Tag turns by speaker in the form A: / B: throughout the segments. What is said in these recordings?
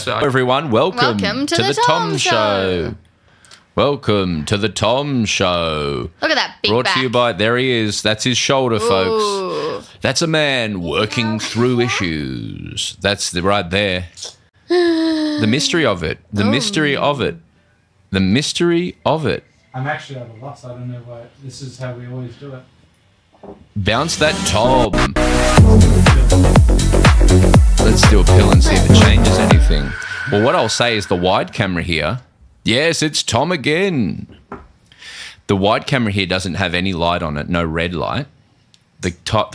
A: So, everyone, welcome to the Tom Show. Welcome to the Tom Show.
B: Look at that big
A: Brought
B: back.
A: to you by, there he is, that's his shoulder,
B: Ooh.
A: folks. That's a man working through issues. That's right there. The mystery of it. The mystery of it. The mystery of it.
C: I'm actually at a loss. I don't know why. This is how we always do it.
A: Bounce that Tom. Let's do a pill and see if it changes anything. Well, what I'll say is the wide camera here. Yes, it's Tom again. The wide camera here doesn't have any light on it, no red light. The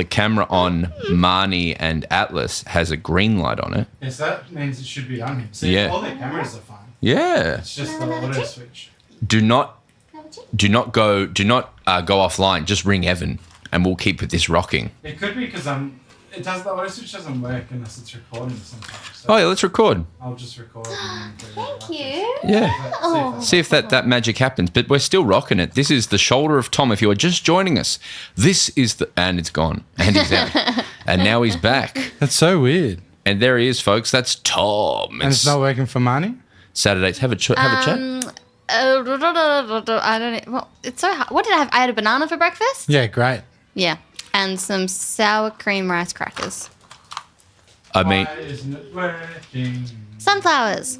A: camera on Marnie and Atlas has a green light on it.
C: Yes, that means it should be on him. See,
A: Yeah.
C: all their cameras are fine.
A: Yeah.
C: It's just the auto switch.
A: Do not go offline. Just ring Evan, and we'll keep this rocking.
C: It could be because the auto switch doesn't work unless it's recording sometimes. So
A: Oh yeah, let's record.
C: I'll just record.
B: Thank you.
A: Yeah. See if that magic happens. But we're still rocking it. This is the shoulder of Tom. If you are just joining us, this is and it's gone. And he's out. And now he's back.
C: That's so weird.
A: And there he is, folks. That's Tom.
C: And it's not working for Marnie?
A: Saturdays. Have a chat.
B: I don't know. Well, it's so hard. What did I have? I had a banana for breakfast.
C: Yeah, great.
B: Yeah, and some sour cream rice crackers.
A: I mean,
C: Why isn't it working?
B: Sunflowers.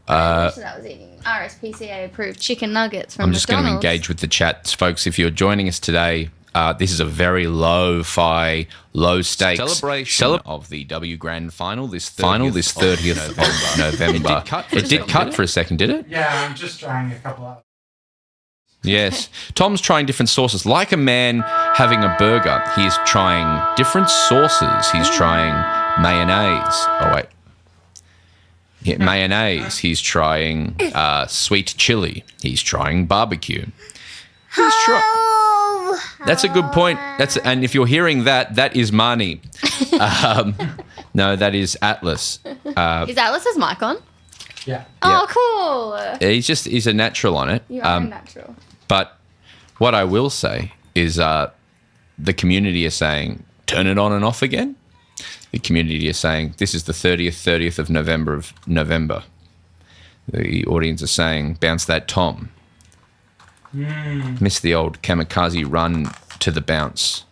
B: I was eating RSPCA approved chicken nuggets from
A: I'm just going to
B: McDonald's.
A: engage with the chat, folks. If you're joining us today, this is a very low-fi, low-stakes celebration of the W Grand Final. This 30th of November. It did cut for a second, did it?
C: Yeah, I'm just trying a couple of.
A: Yes. Tom's trying different sauces. Like a man having a burger, he is trying different sauces. He's trying mayonnaise. Oh, wait. Yeah, mayonnaise. He's trying sweet chili. He's trying barbecue. He's trying. That's a good point. And if you're hearing that, that is Marnie. No, that is Atlas.
B: Is Atlas's mic on?
C: Yeah.
B: Oh, cool.
A: He's a natural on it.
B: You are natural.
A: But what I will say is the community is saying, turn it on and off again. The community is saying, this is the 30th of November. The audience are saying, bounce that Tom. Miss the old kamikaze run to the bounce.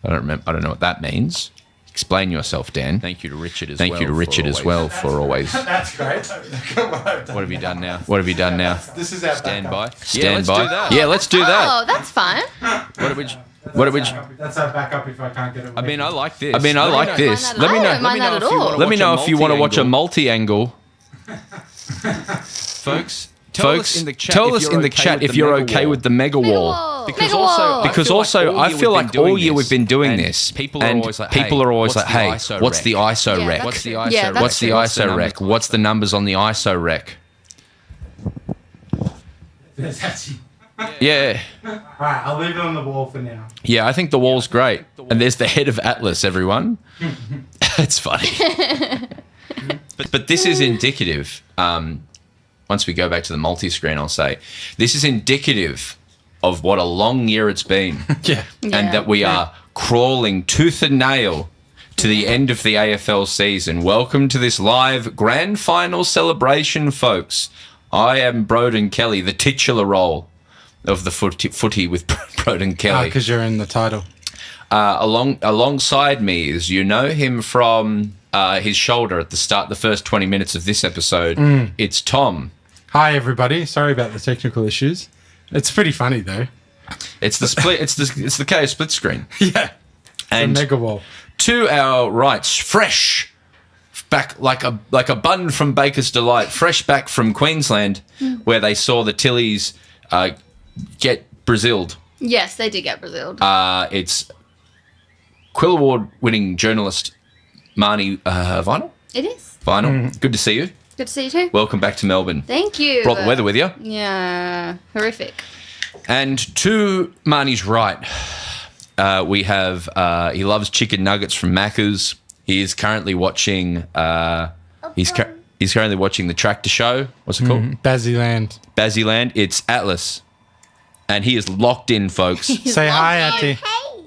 A: I don't know what that means. Explain yourself, Dan. Thank you to Richard as well for always.
C: That's great.
A: What have you done now?
C: This is our
A: Stand
C: backup.
A: by. Stand by. Yeah, let's do that.
B: Oh, that's fine.
C: That's our backup if I can't get it.
A: I mean, I like this.
B: I don't mind that at all.
A: Let me know if you want to watch a multi-angle. Folks, tell us in the chat if you're okay with the mega wall. Because also, I feel like all year we've been doing this, people are always like, "Hey, what's the ISO rec? What's the ISO rec? What's the numbers on the ISO rec?" Yeah.
C: Alright, I'll leave it on the wall for now.
A: Yeah, I think the wall's great. And there's the head of Atlas, everyone. It's funny. But this is indicative. Once we go back to the multi-screen, I'll say, this is indicative of what a long year it's been.
C: Yeah.
A: And that we are crawling tooth and nail to the end of the AFL season. Welcome to this live grand final celebration, folks. I am Broden Kelly, the titular role of the footy with Broden Kelly.
C: Because you're in the title.
A: Alongside me is, you know him from his shoulder at the start, the first 20 minutes of this episode. It's Tom.
C: Hi, everybody. Sorry about the technical issues. It's pretty funny, though.
A: It's the split. It's the KO split screen.
C: Yeah.
A: And
C: the mega wall.
A: to our rights, fresh back like a bun from Baker's Delight, fresh back from Queensland, where they saw the Tillies get Braziled.
B: Yes, they did get Braziled.
A: It's Quill Award winning journalist Marnie Vinyl.
B: It is.
A: Vinyl, good to see you.
B: Good to see you too.
A: Welcome back to Melbourne.
B: Thank you.
A: Brought the weather with you.
B: Yeah, horrific.
A: And to Marnie's right, we have, he loves chicken nuggets from Macca's. He is currently watching, he's currently watching the tractor show. What's it called?
C: Bazzyland.
A: Bazzyland. It's Atlas. And he is locked in, folks.
C: Say hi, Atty.
D: Hey.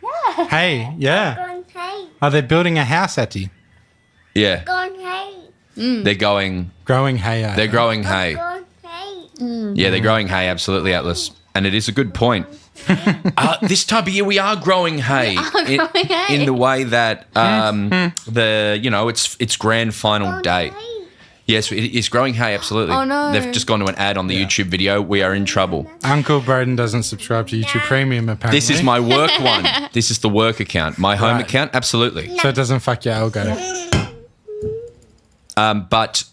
D: Yeah.
C: Hey, yeah.
D: Going hey.
C: Are they building a house, Atty?
A: Yeah.
D: Going hey.
A: They're going,
C: Growing hay.
A: they're growing hay.
D: Going hey.
A: Yeah, they're growing hay, absolutely, Atlas. And it is a good point. This time of year, we are growing hay.
B: growing hay.
A: In the way that it's grand final day.
D: Hey.
A: Yes, it is growing hay, absolutely.
B: Oh, no.
A: They've just gone to an ad on the YouTube video. We are in trouble.
C: Uncle Broden doesn't subscribe to YouTube Premium, apparently.
A: This is my work one. This is the work account. My home
C: Right.
A: account, absolutely.
C: So it doesn't fuck your algo.
A: But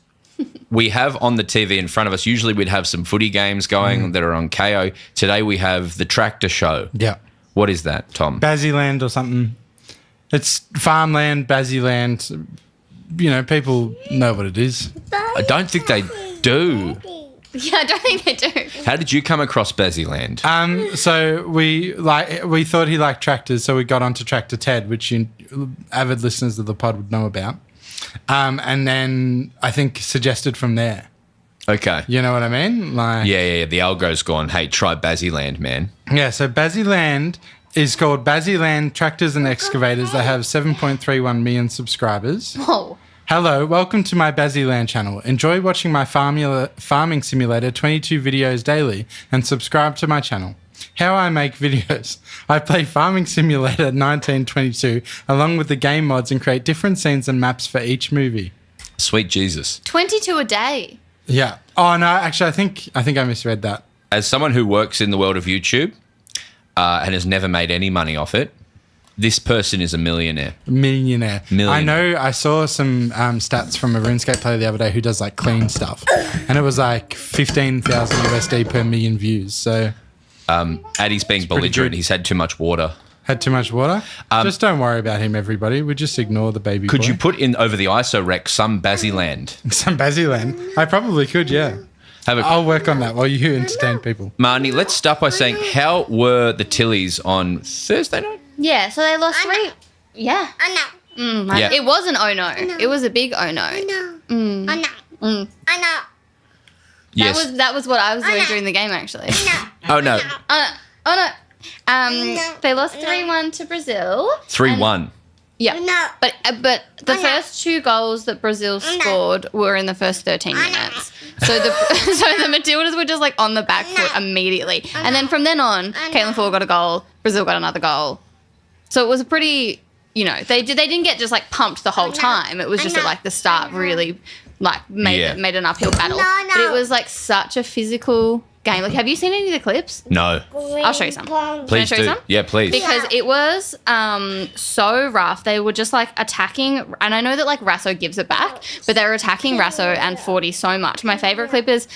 A: we have on the TV in front of us, usually we'd have some footy games going that are on KO. Today we have the tractor show.
C: Yeah.
A: What is that, Tom?
C: Bazzyland or something. It's farmland, Bazzyland. You know, people know what it is.
A: I don't think they do.
B: Yeah, I don't think they do.
A: How did you come across Bazzyland?
C: So we thought he liked tractors, so we got onto Tractor Ted, which you avid listeners of the pod would know about. And then I think suggested from there.
A: Okay.
C: You know what I mean? Like
A: Yeah. The algo's gone, hey, try Bazzyland, man.
C: Yeah, so Bazzyland is called Bazzyland Tractors and Excavators. They have 7.31 million subscribers.
B: Whoa.
C: Hello, welcome to my Bazzyland channel. Enjoy watching my farming simulator 22 videos daily and subscribe to my channel. How I make videos. I play Farming Simulator 1922 along with the game mods and create different scenes and maps for each movie.
A: Sweet Jesus.
B: 22 a day.
C: Yeah. Oh no, actually I think I misread that.
A: As someone who works in the world of YouTube and has never made any money off it, this person is a millionaire.
C: Millionaire.
A: Millionaire.
C: I know I saw some stats from a RuneScape player the other day who does like clean stuff. And it was like 15,000 USD per million views. So
A: Addy's being belligerent.
C: good.
A: He's had too much water.
C: had too much water. Just don't worry about him, everybody. We just ignore the baby
A: Could
C: boy.
A: you put in over the ISO rec some Bazzyland?
C: Some Bazzyland? I probably could, yeah. I'll work on that while you entertain people.
A: Marnie, let's start by saying, how were the Tillies on Thursday night?
B: Yeah, so they lost
D: I know.
B: 3. Yeah.
D: I know.
A: Yeah.
B: It was an oh no. It was a big oh no.
D: I know. I know. I know.
A: Yes.
B: That was what I was doing during the game actually.
A: Oh, no.
B: Oh no. They lost 3-1 to Brazil.
A: 3-1.
B: Yeah.
D: No.
B: But the first 2 goals that Brazil scored were in the first 13 minutes. So the Matildas were just like on the back foot immediately. And then from then on, Caitlin Ford got a goal, Brazil got another goal. So it was a pretty, they didn't get just like pumped the whole time. It was just at like the start really like made an uphill battle. But it was like such a physical game. Like, have you seen any of the clips?
A: No.
B: I'll show you some.
A: Please
B: show you
A: do.
B: some?
A: Yeah, please.
B: Because it was so rough. They were just like attacking, and I know that like Rasso gives it back, but they were attacking Rasso and Footy so much. My favourite clip is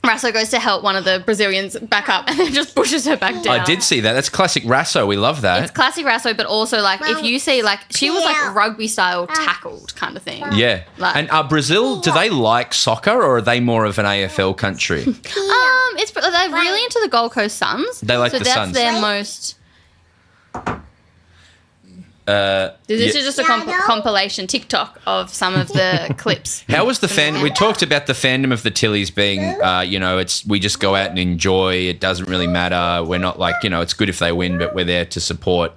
B: Rasso goes to help one of the Brazilians back up and then just pushes her back down.
A: I did see that. That's classic Rasso. We love that.
B: It's classic Rasso, but also like if you see like she was like rugby style tackled kind of thing.
A: Yeah.
B: Like-
A: And Brazil, do they like soccer or are they more of an AFL country?
B: They're really into the Gold Coast Suns.
A: They like
B: so
A: the
B: that's
A: Suns.
B: their most. This is just a compilation TikTok of some of the clips.
A: How was the fan? We talked about the fandom of the Tillies being, we just go out and enjoy. It doesn't really matter. We're not like, it's good if they win, but we're there to support.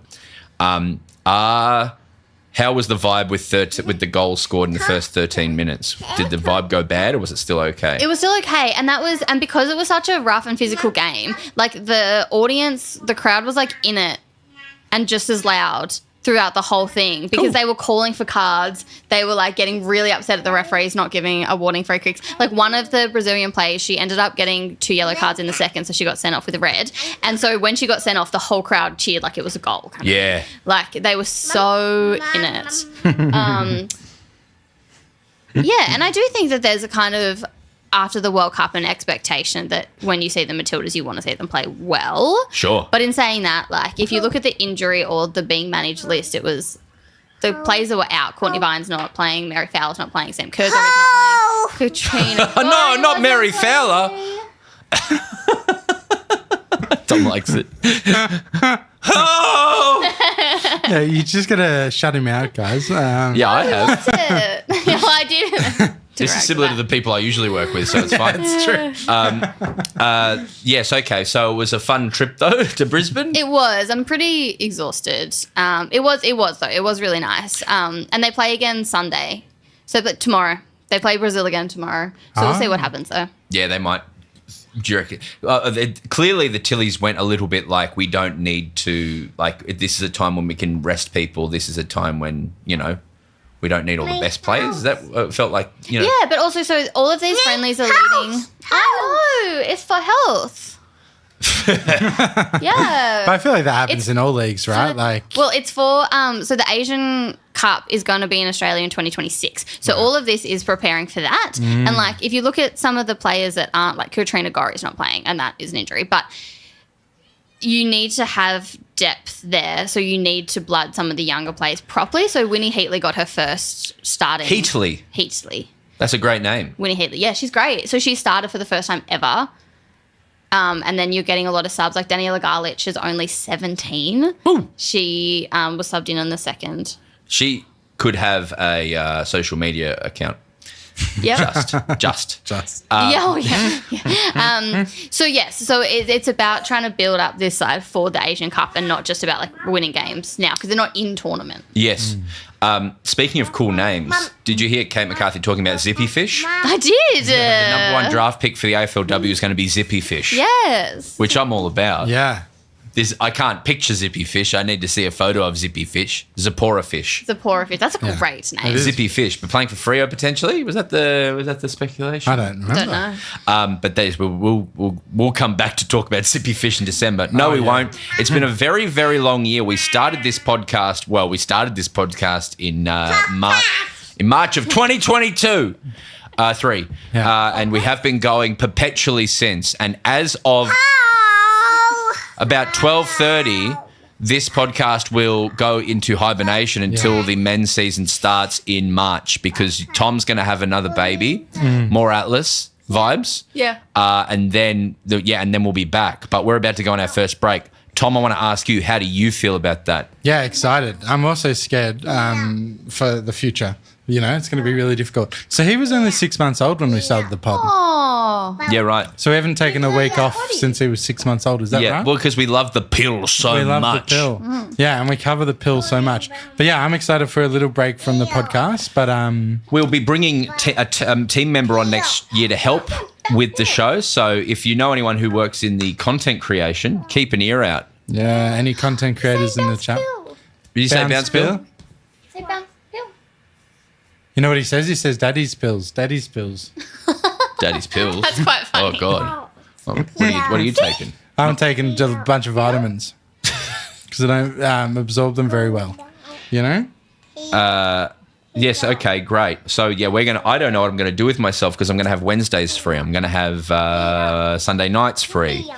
A: Are How was the vibe with the goal scored in the first 13 minutes? Did the vibe go bad or was it still okay?
B: It was still okay, and because it was such a rough and physical game, like the audience, the crowd was like in it and just as loud throughout the whole thing because they were calling for cards. They were like getting really upset at the referees not giving a warning free kicks. Like one of the Brazilian players, she ended up getting 2 yellow cards in the second, so she got sent off with a red. And so when she got sent off, the whole crowd cheered like it was a goal. Kind of. Like they were so in it. Yeah, and I do think that there's a kind of, after the World Cup, an expectation that when you see the Matildas, you want to see them play well.
A: Sure.
B: But in saying that, like, if you look at the injury or the being managed list, it was the players that were out. Courtney Vine's not playing. Mary Fowler's not playing. Sam Kerr's not playing. Katrina.
A: No, not Mary Fowler. Tom likes it. Oh!
C: Yeah, you just got to shut him out, guys.
A: Yeah, I have.
B: Well, I did.
A: This is similar to the people I usually work with, so it's fine.
C: It's true.
A: Yes, okay. So it was a fun trip, though, to Brisbane?
B: It was. I'm pretty exhausted. It was, though. It was really nice. And they play again Sunday. But tomorrow. They play Brazil again tomorrow. So we'll see what happens, though.
A: Yeah, they might. Do you reckon? Clearly, the Tillies went a little bit like, we don't need to, like, this is a time when we can rest people. This is a time when, we don't need all the best players. That felt like,
B: Yeah, but also, so all of these friendlies are leading. I know. It's for health. Yeah.
C: But I feel like that happens in all leagues, right?
B: Well, it's for so the Asian Cup is going to be in Australia in 2026. So all of this is preparing for that. And like, if you look at some of the players that aren't, like Katrina Gorry's not playing, and that is an injury, but you need to have depth there. So you need to blood some of the younger players properly. So Winnie Heatley got her first starting. Heatley.
A: That's a great name.
B: Winnie Heatley. Yeah, she's great. So she started for the first time ever. And then you're getting a lot of subs. Like Daniela Garlich is only 17.
A: Ooh.
B: She was subbed in on the second.
A: She could have a social media account.
B: Yeah.
A: Just.
B: So it's about trying to build up this side for the Asian Cup and not just about like winning games now because they're not in tournament.
A: Yes. Speaking of cool names, did you hear Kate McCarthy talking about Zippy Fish?
B: I did.
A: The number one draft pick for the AFLW is going to be Zippy Fish.
B: Yes.
A: Which I'm all about.
C: Yeah.
A: I can't picture Zippy Fish. I need to see a photo of Zippy Fish. Zipporah Fish.
B: Zipporah Fish. That's a great name.
A: Zippy Fish. But playing for Freo potentially? Was that the speculation?
C: I don't remember.
B: Don't know.
A: But we'll come back to talk about Zippy Fish in December. No, we won't. It's been a very, very long year. We started this podcast in March of 2022. And we have been going perpetually since. And as of about 12:30, this podcast will go into hibernation until the men's season starts in March because Tom's going to have another baby, more Atlas vibes.
B: Yeah.
A: And then we'll be back. But we're about to go on our first break. Tom, I want to ask you, how do you feel about that?
C: Yeah, excited. I'm also scared for the future. It's going to be really difficult. So he was only 6 months old when we started the pod.
B: Oh.
A: Yeah, right.
C: So we haven't taken a week off since he was 6 months old. Is that right?
A: Well, because we love the pill so much.
C: We love the pill. Yeah, and we cover the pill so much. But yeah, I'm excited for a little break from the podcast. But
A: we'll be bringing a team member on next year to help with the show. So if you know anyone who works in the content creation, keep an ear out.
C: Yeah, any content creators in the chat?
A: Did you say bounce pill?
D: Say bounce pill.
C: You know what he says? He says daddy's pills. Daddy's pills.
A: Daddy's pills.
B: That's quite funny.
A: Oh, God. What are you taking?
C: I'm taking just a bunch of vitamins because I don't absorb them very well.
A: Yes, okay, great. So, yeah, I don't know what I'm going to do with myself because I'm going to have Wednesdays free. I'm going to have Sunday nights free.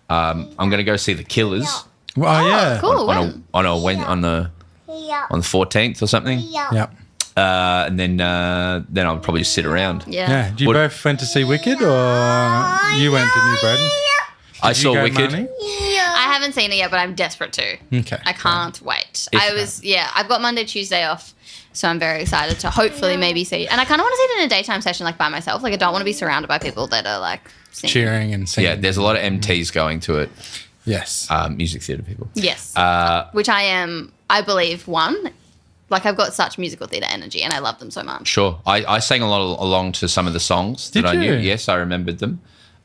A: I'm going to go see The Killers.
C: Oh, yeah.
B: Cool.
A: On the 14th or something.
C: Yep.
A: And then I'll probably just sit around.
C: Yeah. You both went to see Wicked or you went to New Broden?
A: I saw Wicked.
C: Marnie?
B: I haven't seen it yet, but I'm desperate to.
C: Okay.
B: I can't wait. I've got Monday, Tuesday off, so I'm very excited to hopefully maybe see. And I kind of want to see it in a daytime session, like by myself. Like I don't want to be surrounded by people that are like singing.
C: Cheering and singing.
A: Yeah, there's a lot of MTs going to it.
C: Yes.
A: Music theatre people.
B: Yes. Which I am, I believe, one. like I've got such musical theatre energy and I love them so much.
A: Sure. I sang a lot along to some of the songs that
C: Did
A: I knew.
C: you?
A: Yes, I remembered them.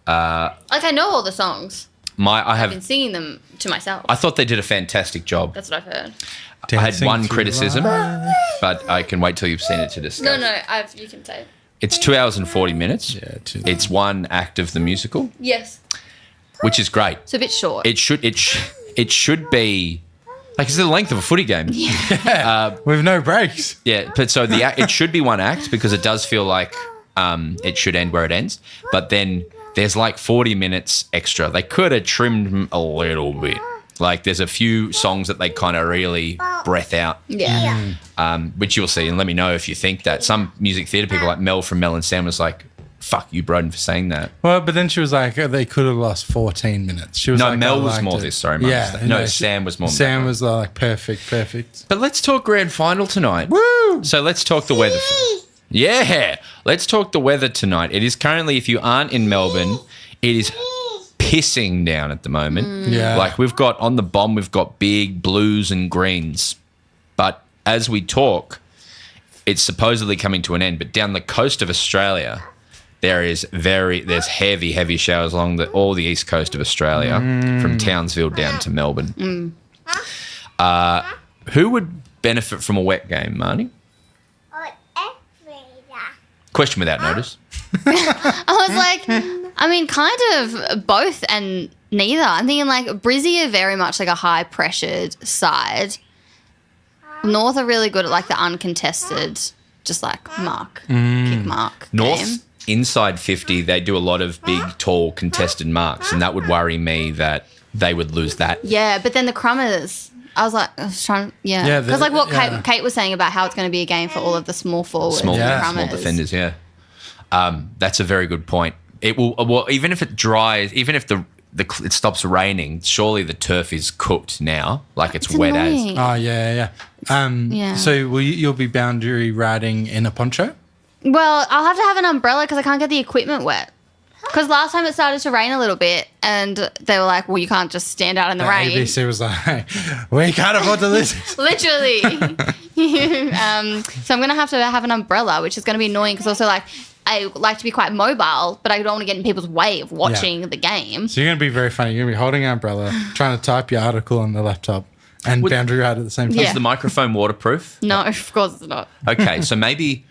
B: Like I know all the songs.
A: I've
B: Been singing them to myself.
A: I thought they did a fantastic job.
B: That's what I've heard.
A: I had
C: Dancing
A: one
C: through
A: criticism,
C: life.
A: but I can wait till you've seen it to discuss.
B: No, you can say it.
A: It's 2 hours and 40 minutes.
C: Yeah,
A: It's one act of the musical,
B: Yes.
A: which is great.
B: It's a bit short.
A: It should be like it's the length of a footy game.
C: with no breaks.
A: Yeah, but so it should be one act because it does feel like it should end where it ends. But then there's like 40 minutes extra. They could have trimmed a little bit. Like there's a few songs that they kind of really breath out,
B: yeah.
A: which you'll see. And let me know if you think that. Some music theatre people like Mel from Mel and Sam was like, fuck you, Broden, for saying that.
C: Well, but then she was like, they could have lost 14 minutes. She was
A: No,
C: like,
A: Mel
C: I
A: was
C: liked
A: more
C: it.
A: this. Sorry, my mistake. No, Sam was more.
C: Sam was like, perfect.
A: But let's talk grand final tonight.
C: Woo!
A: So let's talk the weather. Yeah, let's talk the weather tonight. It is currently, if you aren't in Melbourne, it is pissing down at the moment.
C: Yeah.
A: Like we've got on the bomb, we've got big blues and greens. But as we talk, it's supposedly coming to an end. But down the coast of Australia, there's heavy showers along all the east coast of Australia, from Townsville down to Melbourne. Who would benefit from a wet game, Marnie? Question without notice.
B: I was like, I mean, kind of both and neither. I'm thinking like Brizzy are very much like a high pressured side. North are really good at like the uncontested, just like kick mark.
A: North,
B: game.
A: inside 50, they do a lot of big, tall, contested marks, and that would worry me that they would lose that.
B: Yeah, but then the Crummers, I was trying,
C: Yeah,
B: because like what
C: yeah.
B: Kate was saying about how it's going to be a game for all of the small forwards,
A: Small,
B: and
A: small
B: Crummers.
A: defenders, yeah. That's a very good point. It will, well, even if it dries, even if it stops raining, surely the turf is cooked now, like it's wet
B: annoying.
C: Oh, yeah.
B: Yeah.
C: So you'll be boundary riding in a poncho?
B: Well, I'll have to have an umbrella because I can't get the equipment wet. Because last time it started to rain a little bit and they were like, well, you can't just stand out in the rain.
C: ABC was like, we can't afford to lose this.
B: Literally. So I'm going to have an umbrella, which is going to be annoying because also like I like to be quite mobile, but I don't want to get in people's way of watching the game.
C: So you're going to be very funny. You're going to be holding an umbrella, trying to type your article on the laptop and boundary ride at the same time.
B: Yeah.
A: Is the microphone waterproof?
B: No, of course it's not.
A: Okay, so maybe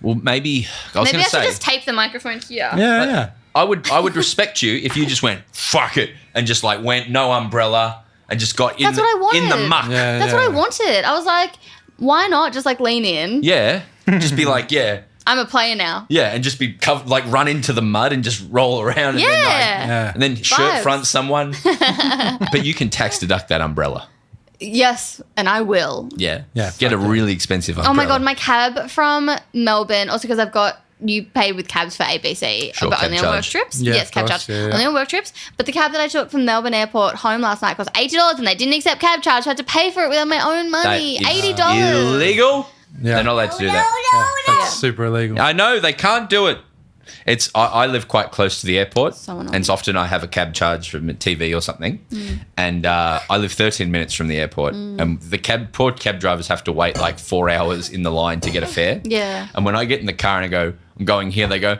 A: I was
B: Maybe
A: going
B: I
A: to
B: should
A: say,
B: just tape the microphone here.
C: Yeah.
A: I would respect you if you just went, fuck it, and just like went no umbrella and just got in,
B: That's what I wanted.
A: in the muck.
C: Yeah.
B: That's what I wanted. I was like, why not just like lean in?
A: Yeah. Just be like, yeah.
B: I'm a player now.
A: Yeah, and just be covered, like run into the mud and just roll around.
B: Yeah.
A: And then,
C: Yeah.
A: and then shirt
B: Vibes.
A: front someone. But you can tax deduct that umbrella.
B: Yes, and I will.
A: Yeah.
C: Yeah,
A: Get a
C: fuck that.
A: really expensive umbrella.
B: Oh my God, my cab from Melbourne, also because you pay with cabs for ABC,
A: Sure,
B: but
A: cab
B: only on work
A: charge.
B: trips.
C: Yeah,
B: Yes,
C: of
B: cab
C: course,
B: charge.
C: yeah.
B: Only on work trips. But the cab that I took from Melbourne Airport home last night cost $80 and they didn't accept cab charge. So I had to pay for it with my own
A: That
B: money.
A: is
B: $80.
A: illegal.
C: Yeah.
A: They're not allowed to do that.
C: That's super illegal.
A: I know they can't do it. I live quite close to the airport,
B: So annoying.
A: and so often I have a cab charge from a TV or something, and I live 13 minutes from the airport, and the poor cab drivers have to wait like 4 hours in the line to get a fare.
B: Yeah.
A: And when I get in the car and I go, I'm going here, they go,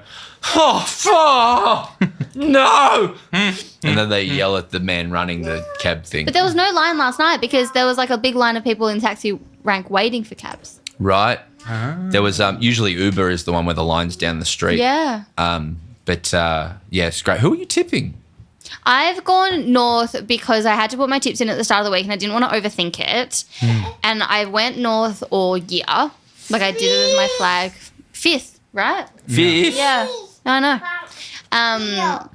A: oh, no, and then they yell at the man running the cab thing.
B: But there was no line last night because there was like a big line of people in taxi rank waiting for cabs.
A: Right. There was usually Uber is the one where the line's down the street.
B: Yeah.
A: But yeah, it's great. Who are you tipping?
B: I've gone north because I had to put my tips in at the start of the week and I didn't want to overthink it. And I went north all year. Like I did it as my flag. 5th, right?
A: Fifth.
B: Yeah. I know.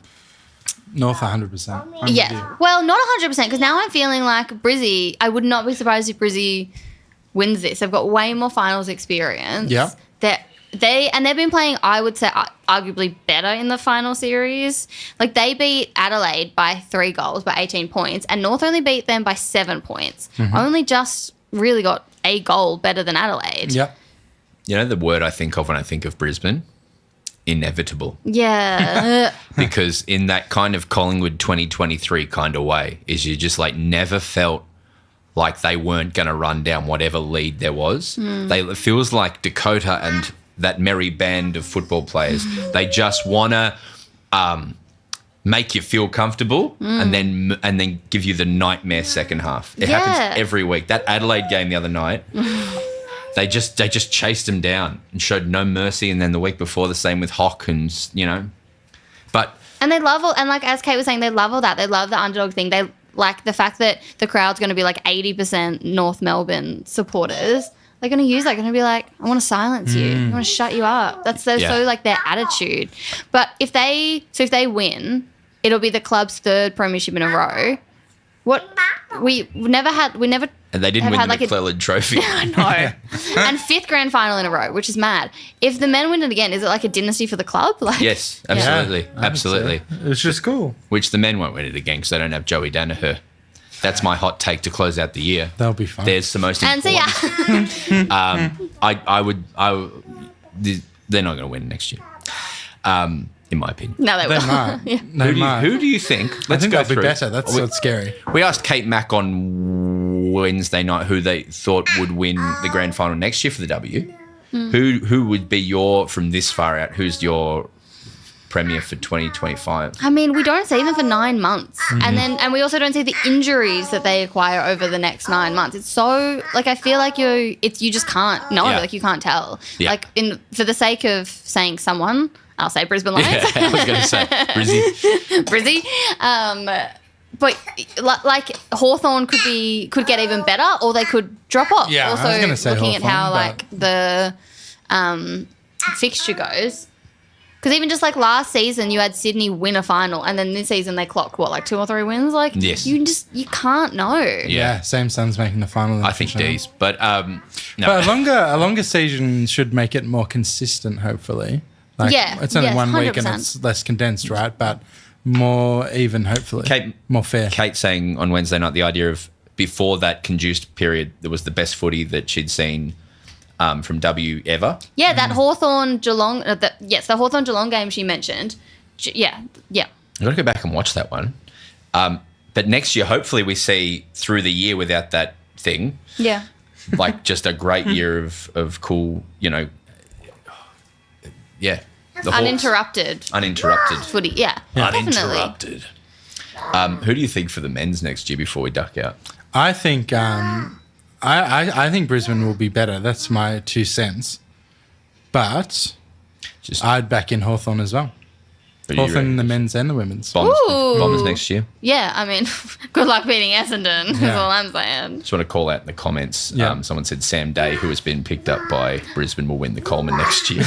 C: North 100%. I'm with
B: Yeah.
C: you.
B: Well, not 100% because now I'm feeling like Brizzy, I would not be surprised if Brizzy wins this. They've got way more finals experience.
C: Yeah.
B: They've been playing, I would say, arguably better in the final series. Like they beat Adelaide by 3 goals, by 18 points, and North only beat them by 7 points. Only just really got a goal better than Adelaide.
C: Yep.
A: You know the word I think of when I think of Brisbane? Inevitable.
B: Yeah.
A: Because in that kind of Collingwood 2023 kind of way, is you just like never felt like they weren't going to run down whatever lead there was. It feels like Dakota and that merry band of football players, they just want to make you feel comfortable and then give you the nightmare second half. It happens every week. That Adelaide game the other night, they just chased them down and showed no mercy. And then the week before, the same with Hock and, but...
B: And they love all, and like as Kate was saying, they love all that. They love the underdog thing. They like the fact that the crowd's going to be like 80% North Melbourne supporters. They're going to use that. Going to be like, I want to silence you. I want to shut you up. That's so like their attitude. But if they win, it'll be the club's third premiership in a row. What we never
A: and they didn't win the
B: like
A: McClelland Trophy.
B: I know. And fifth grand final in a row, which is mad. If the men win it again, is it like a dynasty for the club? Like,
A: Yes, absolutely,
C: Yeah,
A: absolutely.
C: It's just cool.
A: Which the men won't win it again because they don't have Joey Danaher. That's my hot take to close out the year.
C: That'll be fun.
A: There's the most
B: And
A: important.
B: so
A: They're not going to win next year, in my opinion.
B: No, they
C: They
B: will.
C: might.
B: Yeah.
C: They might.
A: Who do you think?
C: I think
A: go
C: they'll be
A: through.
C: better. That's what's scary.
A: We asked Kate Mack on Wednesday night who they thought would win the grand final next year for the W. Who would be from this far out? Who's your premier for 2025?
B: I mean, we don't see them for 9 months, and we also don't see the injuries that they acquire over the next 9 months. It's so like I feel like you just can't know, like you can't tell.
A: Yeah.
B: Like for the sake of saying someone, I'll say Brisbane Lions.
A: Yeah, I was going to say Brizzy.
B: Brizzy. But like Hawthorn could get even better, or they could drop off.
C: Yeah, I
B: also
C: was gonna say
B: looking at
C: Hawthorn,
B: how
C: but-
B: like the fixture goes. Because even just like last season, you had Sydney win a final, and then this season they clock like 2 or 3 wins. Like
A: Yes.
B: you can't know.
C: Yeah, same Suns making the final.
A: I think D's, but no.
C: But a longer season should make it more consistent, hopefully. Like,
B: Yeah,
C: it's only
B: yes,
C: 1 week and
B: 100%.
C: it's less condensed, right? But more even, hopefully. More fair.
A: Kate saying on Wednesday night the idea of before that conduced period, there was the best footy that she'd seen from W ever.
B: Yeah, that Hawthorn Geelong. The Hawthorn Geelong game she mentioned. Yeah.
A: I've got to go back and watch that one. But next year, hopefully, we see through the year without that thing,
B: Yeah.
A: like just a great year of cool, the Hawks. Uninterrupted.
B: Footy. Yeah. Definitely.
A: Uninterrupted. Who do you think for the men's next year before we duck out?
C: I think I think Brisbane will be better. That's my 2 cents. But I'd back in Hawthorn as well. Hawthorn in the men's and the women's.
A: Bombers next year.
B: Yeah, I mean, good luck beating Essendon. Is
C: Yeah.
B: all I'm saying.
A: Just want to call out in the comments.
C: Yeah.
A: Someone said Sam Day, who has been picked up by Brisbane, will win the Coleman next year.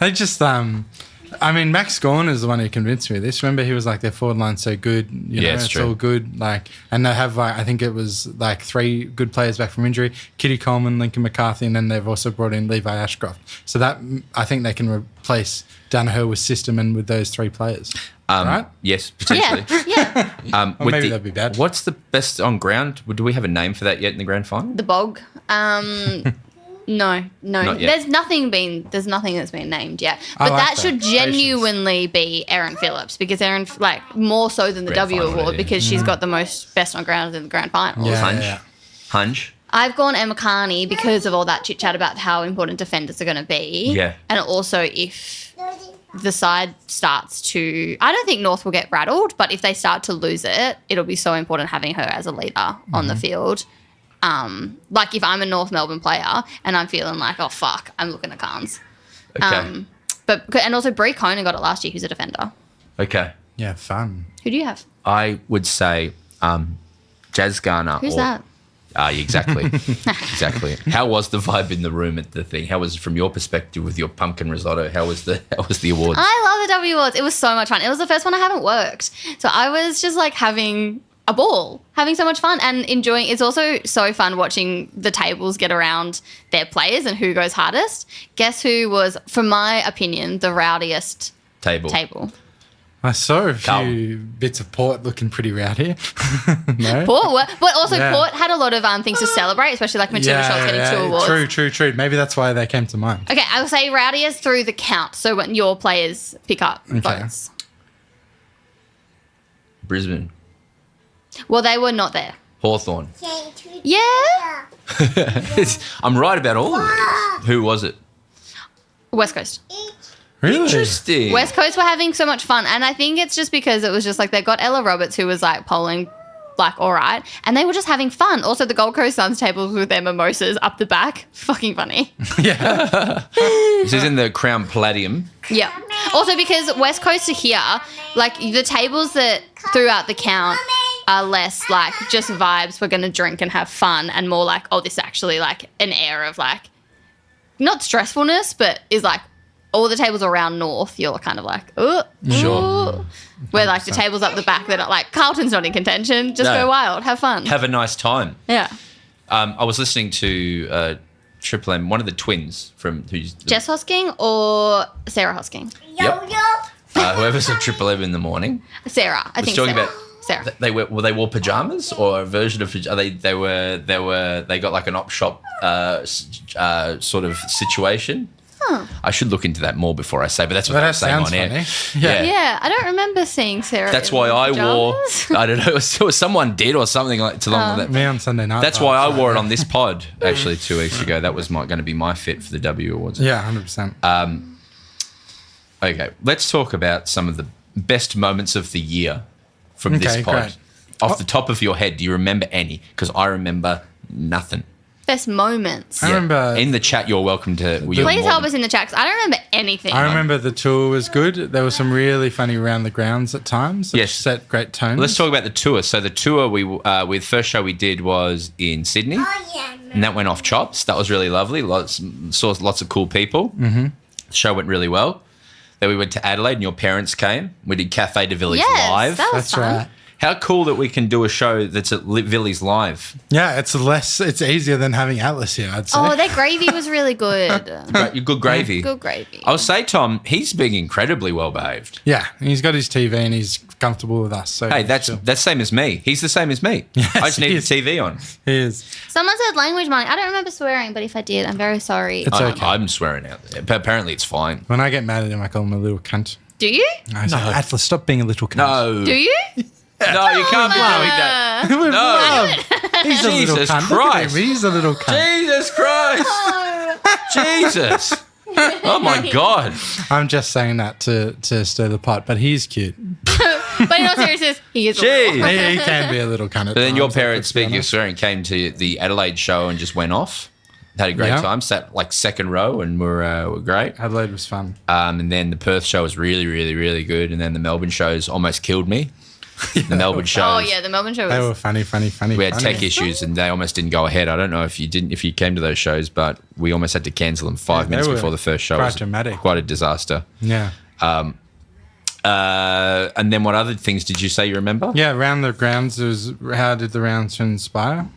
C: They just, I mean, Max Gawn is the one who convinced me of this. Remember, he was like, their forward line's so good.
A: It's
C: it's
A: true.
C: all good. Like, and they have, like, I think it was like 3 good players back from injury: Kitty Coleman, Lincoln McCarthy, and then they've also brought in Levi Ashcroft. So that I think they can replace Danaher with system and with those 3 players. Right?
A: Yes, potentially.
B: Yeah.
C: Or maybe that'd be bad.
A: What's the best on ground? Do we have a name for that yet in the grand final?
B: The Bog. No.
A: Not yet.
B: There's nothing that's been named yet.
C: I
B: But
C: like
B: that should
C: that.
B: genuinely be Erin Phillips, because Erin, like, more so than the
A: Grand
B: W
A: final,
B: award,
A: yeah.
B: because she's got the most best on ground in the grand finals.
C: Yeah,
A: Hunch.
C: yeah.
A: Hunch.
B: I've gone Emma Carney because of all that chit chat about how important defenders are going to be.
A: Yeah.
B: And also if the side starts to, I don't think North will get rattled, but if they start to lose it, it'll be so important having her as a leader on the field. Like if I'm a North Melbourne player and I'm feeling like, oh fuck, I'm looking at Carnes.
A: Okay.
B: And also Brie Conan got it last year, who's a defender.
A: Okay.
C: Yeah, fun.
B: Who do you have?
A: I would say Jazz Garner.
B: Who's that?
A: Exactly. Exactly. How was the vibe in the room at the thing? How was it from your perspective with your pumpkin risotto? How was the awards?
B: I love the W Awards. It was so much fun. It was the first one I haven't worked. So I was just like having a ball, having so much fun and enjoying. It's also so fun watching the tables get around their players and who goes hardest. Guess who was, from my opinion, the rowdiest table?
C: I saw a few
A: Carl.
C: bits of Port looking pretty rowdy. No?
B: Port, but also
C: Yeah.
B: Port had a lot of things to celebrate, especially like Matilda Schultz getting 2 awards.
C: True. Maybe that's why they came to mind.
B: Okay, I will say rowdiest through the count. So when your players pick up votes.
A: Brisbane.
B: Well, they were not there.
A: Hawthorn.
B: Yeah.
A: I'm right about all of this. Who was it?
B: West Coast.
C: Really?
A: Interesting.
B: West Coast were having so much fun. And I think it's just because it was just like they got Ella Roberts, who was like polling like all right, and they were just having fun. Also, the Gold Coast Suns tables with their mimosas up the back. Fucking funny.
C: Yeah.
A: This is in the Crown Palladium.
B: Yeah. Also, because West Coast are here, like the tables that throughout the count are less like just vibes, we're going to drink and have fun, and more like, oh, this actually like an air of like, not stressfulness, but is like all the tables around North, you're kind of like, oh,
A: Sure.
B: where like the tables up the back, they're not like, Carlton's not in contention, just
A: No.
B: go wild, have fun.
A: Have a nice time.
B: Yeah.
A: I was listening to Triple M, one of the twins from who's
B: Jess Hosking or Sarah Hosking?
A: Yep. Whoever's at Triple M in the morning.
B: Sarah, I
A: Was
B: think
A: talking
B: Sarah.
A: about
B: Sarah.
A: they wore pajamas or a version of they got like an op shop sort of situation.
B: Huh.
A: I should look into that more before I say, but that's what
C: That
A: I'm saying
C: sounds
A: on air.
C: funny. Yeah.
B: Yeah, I don't remember seeing Sarah.
A: That's
B: in
A: why I wore.
B: pajamas.
A: I don't know. Someone did or something like to long that.
C: Me on Sunday night.
A: That's why I wore it on this pod actually 2 weeks ago. That was going to be my fit for the W Awards.
C: Yeah, 100%.
A: Okay, let's talk about some of the best moments of the year from this
C: Okay,
A: pod.
C: great.
A: Off the top of your head, do you remember any? Because I remember nothing.
B: Best moments.
C: I remember.
A: In the chat, you're welcome to.
B: Please help us in the chat, 'cause I don't remember anything.
C: I remember the tour was good. There was some really funny around the grounds at times. that
A: Yes.
C: Set great tones.
A: Let's talk about the tour. So the tour with first show we did was in Sydney, and that went off chops. That was really lovely. Saw lots of cool people. Mm-hmm. The show went really well. Then we went to Adelaide, and your parents came. We did Cafe de Village
B: Yes,
A: live.
B: that was
C: That's
B: fun.
C: right.
A: How cool that we can do a show that's at Villies live.
C: Yeah, it's easier than having Atlas here, I'd say.
B: Oh, their gravy was really good.
A: Good gravy.
B: Good gravy.
A: I'll say, Tom, he's being incredibly well behaved.
C: Yeah, and he's got his TV and he's comfortable with us. So
A: Hey, that's
C: chill.
A: same as me. He's the same as me.
C: Yes,
A: I just need
C: he
A: the
C: is.
A: TV on.
C: He is.
B: Someone said language money. I don't remember swearing, but if I did, I'm very sorry.
C: It's okay.
A: I'm swearing out there. But apparently it's fine.
C: When I get mad at him, I call him a little cunt.
B: Do you?
C: I say, Atlas, stop being a little cunt.
A: No.
B: Do you?
A: No, you can't be doing that.
C: With
A: No.
C: love. He's a little
A: Jesus
C: cunt. Look at
A: Christ.
C: him. He's a little cunt.
A: Jesus Christ. Jesus. Oh, my God.
C: I'm just saying that to stir the pot, but he's cute.
B: But in all seriousness, he is a
A: Jeez.
B: little.
C: He can be a little cunt.
A: But then your parents, speaking of swearing, came to the Adelaide show and just went off. Had a great
C: Yeah.
A: time. Sat like second row and were great.
C: Adelaide was fun.
A: And then the Perth show was really, really, really good. And then the Melbourne shows almost killed me. The Melbourne shows.
B: Oh, yeah, the Melbourne show
C: They were
B: was.
C: funny.
A: We had tech issues and they almost didn't go ahead. I don't know if you came to those shows, but we almost had to cancel them 5
C: they
A: minutes
C: were
A: before the first show.
C: quite
A: It was
C: dramatic.
A: Quite a disaster.
C: Yeah.
A: And then what other things did you say you remember?
C: Yeah, around the grounds, there was how did the rounds inspire?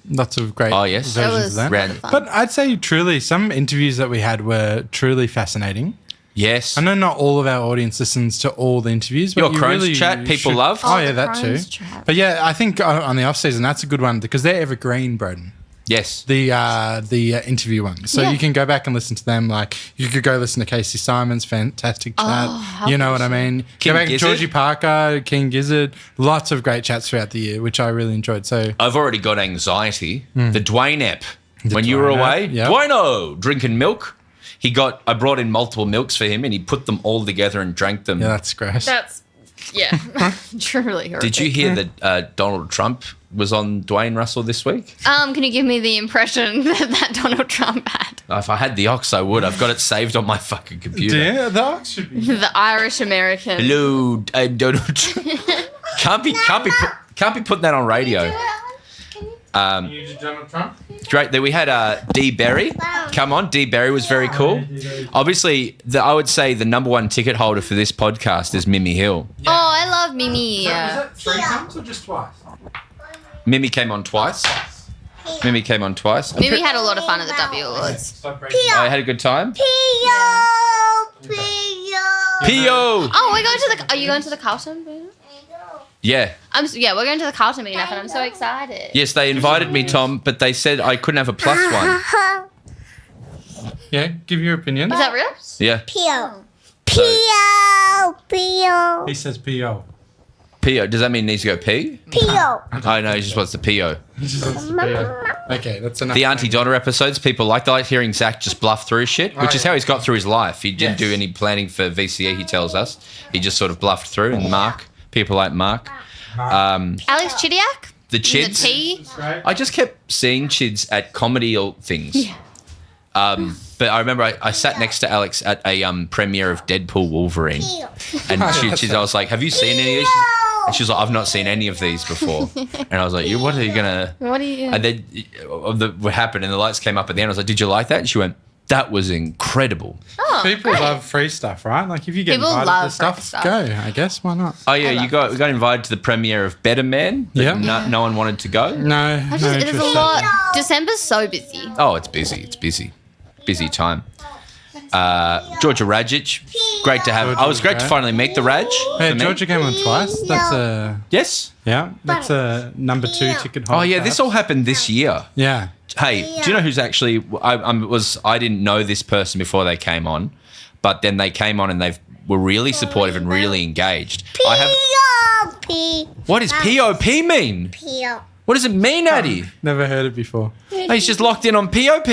C: Lots of great
A: Oh, yes.
B: That
C: versions
B: was
C: of that.
A: Round-
B: fun.
C: But I'd say truly, some interviews that we had were truly fascinating.
A: Yes.
C: I know not all of our audience listens to all the interviews, but
A: Your
C: you
A: Crohn's
C: really
A: chat people
C: should-
A: love?
C: Oh,
B: Oh,
C: yeah,
B: the
C: that too.
B: Crohn's chat.
C: But yeah, I think on the off season that's a good one because they're evergreen, Broden.
A: Yes.
C: The interview one. So
B: Yeah.
C: you can go back and listen to them. Like you could go listen to Casey Simon's fantastic chat.
B: how
C: You know
B: good
C: what I
B: is
C: mean?
A: King
C: go back to
A: Gizzard?
C: Georgie Parker, King Gizzard. Lots of great chats throughout the year, which I really enjoyed. So
A: I've already got anxiety. The Dwayne app. When you were
C: Dwayne app,
A: away,
C: yep.
A: Dwayno drinking milk. I brought in multiple milks for him and he put them all together and drank them.
C: yeah, that's gross.
B: That's, yeah, truly horrific.
A: Did you hear that Donald Trump was on Dwayne Russell this week?
B: Can you give me the impression that Donald Trump had?
A: If I had the ox, I would. I've got it saved on my fucking computer.
C: Yeah, the ox should be.
B: The Irish American.
A: Hello, I'm Donald Trump. can't be putting that on radio.
C: You did Donald Trump?
A: Great. Then we had D. Berry. Come on, D. Berry was very cool. Obviously, I would say the number one ticket holder for this podcast is Mimi Hill.
B: Oh, I love Mimi.
C: Was that 3 times or just twice?
A: Mimi came on twice. Mimi came on twice.
B: Mimi had a lot of fun at the W Awards.
C: Stop breaking.
A: I had a good time.
D: Pio.
A: P.O.
B: Oh, we're going to the. Are you going to the Carlton? Boo?
A: Yeah.
B: Yeah, we're going to the Carlton meetup, and I'm so excited.
A: Yes, they invited me, Tom, but they said I couldn't have a plus one.
C: Yeah, give your opinion.
B: Is that real?
A: Yeah.
D: Pio.
A: So,
D: Pio.
C: He says P.O.
A: P.O. Does that mean he needs to go pee?
D: Pio.
A: Oh, no, he just wants the P.O.
C: Okay, that's enough.
A: The Auntie Donna episodes, people like hearing Zach just bluff through shit, which is how he's got through his life. He didn't do any planning for VCE, he tells us. He just sort of bluffed through. And Mark, people like Mark.
B: Alex Chidiac?
A: The
B: The
A: Chids.
B: T?
A: I just kept seeing Chids at comedy things. Yeah. But I remember I sat next to Alex at a premiere of Deadpool Wolverine. And I was like, have you seen any of these? And she was like, I've not seen any of these before. And I was like, what are you going to...
B: What do you...
A: And then what happened, and the lights came up at the end. I was like, did you like that? And she went, that was incredible.
B: Oh,
C: People
B: great.
C: love free stuff, right? Like if you get
B: People
C: invited
B: love
C: to stuff,
B: free stuff.
C: go. I guess why not?
A: Oh, yeah, we got invited to the premiere of Better Man. But
C: Yeah.
A: No one wanted to go.
C: No,
B: There's
C: no
B: a
C: interest.
B: lot. December's so busy.
A: Oh, it's busy. It's busy. Busy time. Georgia Radjic, great to have.
C: Georgia
A: I was great
C: was
A: to
C: great.
A: finally meet the Raj.
C: Hey,
A: for me.
C: Georgia came on twice. That's a
A: Yes.
C: that's a number 2 ticket holder.
A: Oh, yeah, this all happened this year.
C: Yeah.
A: Hey, do you know who's actually? I didn't know this person before they came on, but then they came on and they were really supportive and really engaged. I have.
D: P.
A: What does POP mean?
D: Pio.
A: What does it mean, Addy?
C: Never heard it before.
A: Oh, he's just locked in on POP.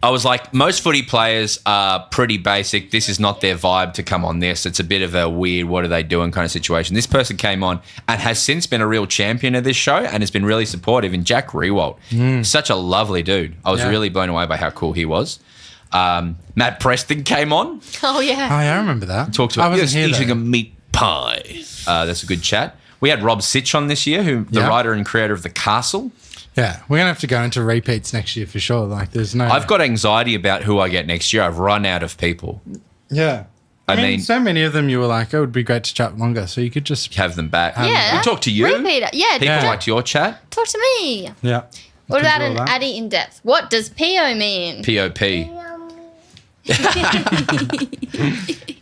A: I was like, most footy players are pretty basic. This is not their vibe to come on this. It's a bit of a weird, what are they doing kind of situation. This person came on and has since been a real champion of this show and has been really supportive. And Jack Rewalt, such a lovely dude. I was
C: Yeah.
A: really blown away by how cool he was. Matt Preston came on,
B: Oh, yeah.
C: Oh, yeah, I remember that.
A: talked
C: I
A: about
C: wasn't here
A: eating
C: though.
A: a meat pie. That's a good chat. We had Rob Sitch on this year, who the
C: Yeah.
A: writer and creator of The Castle.
C: Yeah, we're gonna have to go into repeats next year for sure. Like, there's no.
A: I've got anxiety about who I get next year. I've run out of people.
C: Yeah.
A: I mean-
C: so many of them you were like, it would be great to chat longer. So you could just.
A: Have them back.
B: Yeah.
A: We talk to you.
B: Repeat it. Yeah.
A: People
C: Yeah.
A: liked your chat.
B: Talk to me.
C: Yeah.
B: What
C: You can
B: about
C: do all
B: an
C: that.
B: Addy in depth? What does PO mean?
A: POP.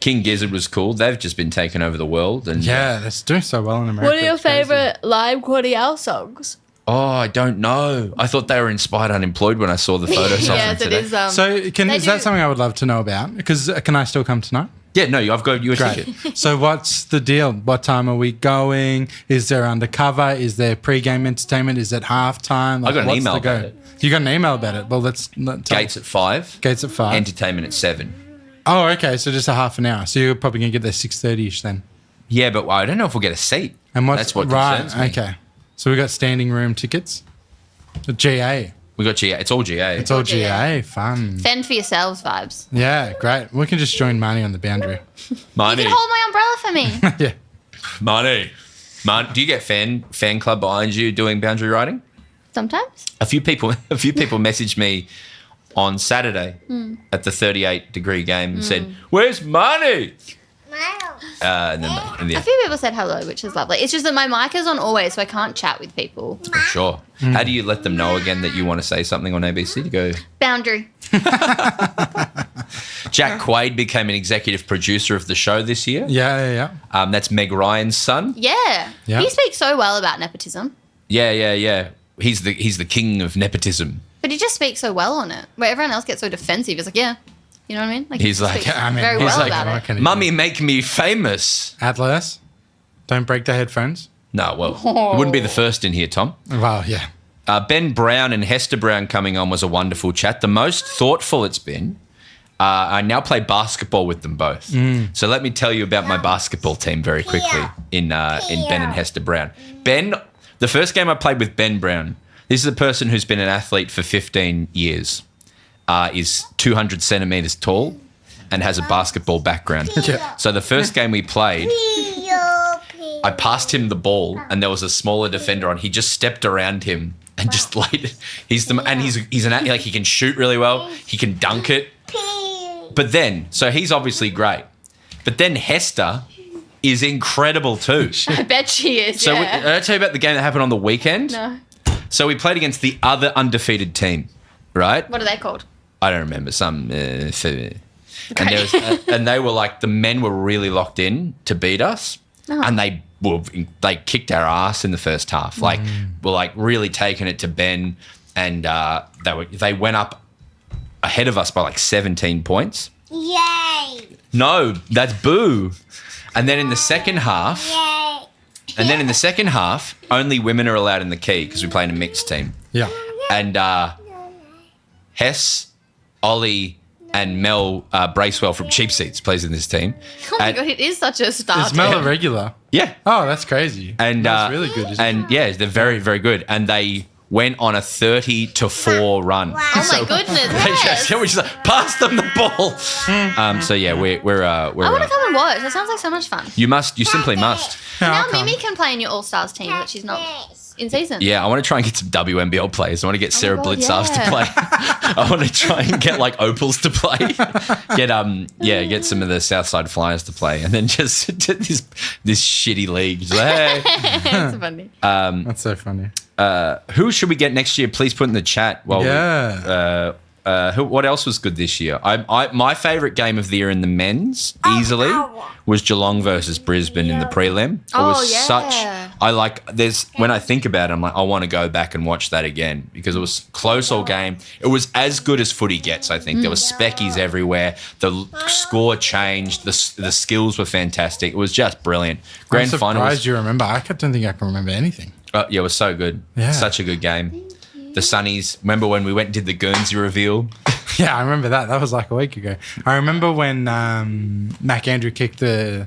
A: King Gizzard was cool. They've just been taking over the world. And
C: Yeah, that's doing so well in America. It's crazy.
B: live Cordial songs?
A: Oh, I don't know. I thought they were inspired unemployed when I saw the photos of them
B: Yes, it
A: today.
B: is.
C: So is
B: They
C: that
B: do-
C: something I would love to know about? Because can I still come tonight?
A: Yeah, no, I've got you a
C: Great.
A: ticket.
C: So what's the deal? What time are we going? Is there undercover? Is there pre-game entertainment? Is it halftime?
A: I got an
C: what's
A: email
C: the go?
A: about it.
C: You got an email about it? Well, let's
A: Gates at 5.
C: Gates at 5.
A: Entertainment at 7.
C: Oh, okay. So just a half an hour. So you're probably gonna get there 6:30ish then.
A: Yeah, but I don't know if we'll get a seat.
C: And what's
A: That's what
C: right?
A: concerns me.
C: Okay. So we got standing room tickets. The GA.
A: We got GA. It's all GA.
C: It's all
B: GA.
C: GA. Fun.
B: Fend for yourselves vibes.
C: Yeah, great. We can just join Marnie on the boundary.
A: Money.
B: You can hold my umbrella for me.
C: Yeah.
A: Money. Do you get fan club behind you doing boundary riding?
B: Sometimes.
A: A few people messaged me on Saturday at the 38-degree game and said, "Where's money?" And then
B: A few people said hello, which is lovely. It's just that my mic is on always, so I can't chat with people.
A: for sure. How do you let them know again that you want to say something on ABC to go?
B: Boundary.
A: Jack Quaid became an executive producer of the show this year.
C: Yeah.
A: That's Meg Ryan's son.
B: Yeah.
C: Yeah.
B: He speaks so well about nepotism,
A: Yeah. He's the king of nepotism.
B: but he just speaks so well on it. Where everyone else gets so defensive, he's like, yeah. You know what I mean? Like,
A: He's
B: he
A: like-
B: speaks
C: I mean,
B: very
C: he's
B: well
A: like,
B: about
C: what
B: it.
C: can he do?
A: Mummy, make me famous.
C: Atlas, don't break the headphones.
A: No, well, it wouldn't be the first in here, Tom.
C: Well, yeah.
A: Ben Brown and Hester Brown coming on was a wonderful chat. The most thoughtful it's been. I now play basketball with them both. So let me tell you about my basketball team very quickly in Ben and Hester Brown. Ben, the first game I played with Ben Brown, this is a person who's been an athlete for 15 years, is 200 centimetres tall and has a basketball background.
C: Yeah.
A: So the first game we played, I passed him the ball and there was a smaller defender on. He just stepped around him and just laid it. He's like he can shoot really well. He can dunk it. But then, so he's obviously great. But then Hester is incredible too.
B: I bet she is.
A: So
B: yeah.
A: did I tell you about the game that happened on the weekend?
B: No.
A: So we played against the other undefeated team, right?
B: What are they called?
A: I don't remember. And they were like, the men were really locked in to beat us.
B: Oh.
A: And they kicked our ass in the first half. Like, were like really taking it to Ben, and they went up ahead of us by like 17 points.
D: Yay!
A: No, that's boo. And then in the second half, only women are allowed in the key because we play in a mixed team.
C: Yeah.
A: And Hess, Ollie, and Mel Bracewell from Cheap Seats plays in this team.
B: Oh my
A: And-
B: God, it is such a star.
C: Is Mel a regular?
A: Yeah.
C: Oh, that's crazy.
A: And
C: that's really good, isn't it?
A: And yeah, they're very, very good. And they went on a 30-4 run.
B: Oh my goodness. Yes.
A: We're just like, pass them the ball. So yeah, we're
B: I want to come and watch. That sounds like so much fun.
A: you simply must.
C: Yeah,
B: Now
C: I'll come.
B: Mimi can play in your All Stars team, but she's not in season.
A: Yeah, I want to try and get some WNBL players. I want to get Sarah
B: Oh God,
A: Blitzarves to
B: yeah.
A: play. I want to try and get like Opals to play. Get some of the Southside Flyers to play, and then just this shitty league. Just like, hey.
B: It's funny.
C: That's so funny.
A: Who should we get next year? Please put in the chat. What else was good this year? My favourite game of the year in the men's easily was Geelong versus Brisbane in the prelim. It was when I think about it, I'm like, I want to go back and watch that again because it was close all game. It was as good as footy gets, I think. There were speckies everywhere. The score changed. The skills were fantastic. It was just brilliant. Grand
C: I'm
A: final.
C: surprised you remember. I don't think I can remember anything.
A: Yeah, it was so good.
C: Yeah.
A: Such a good game. The Sunnies. Remember when we went and did the Guernsey reveal?
C: Yeah, I remember that. That was like a week ago. I remember when Mac Andrew kicked the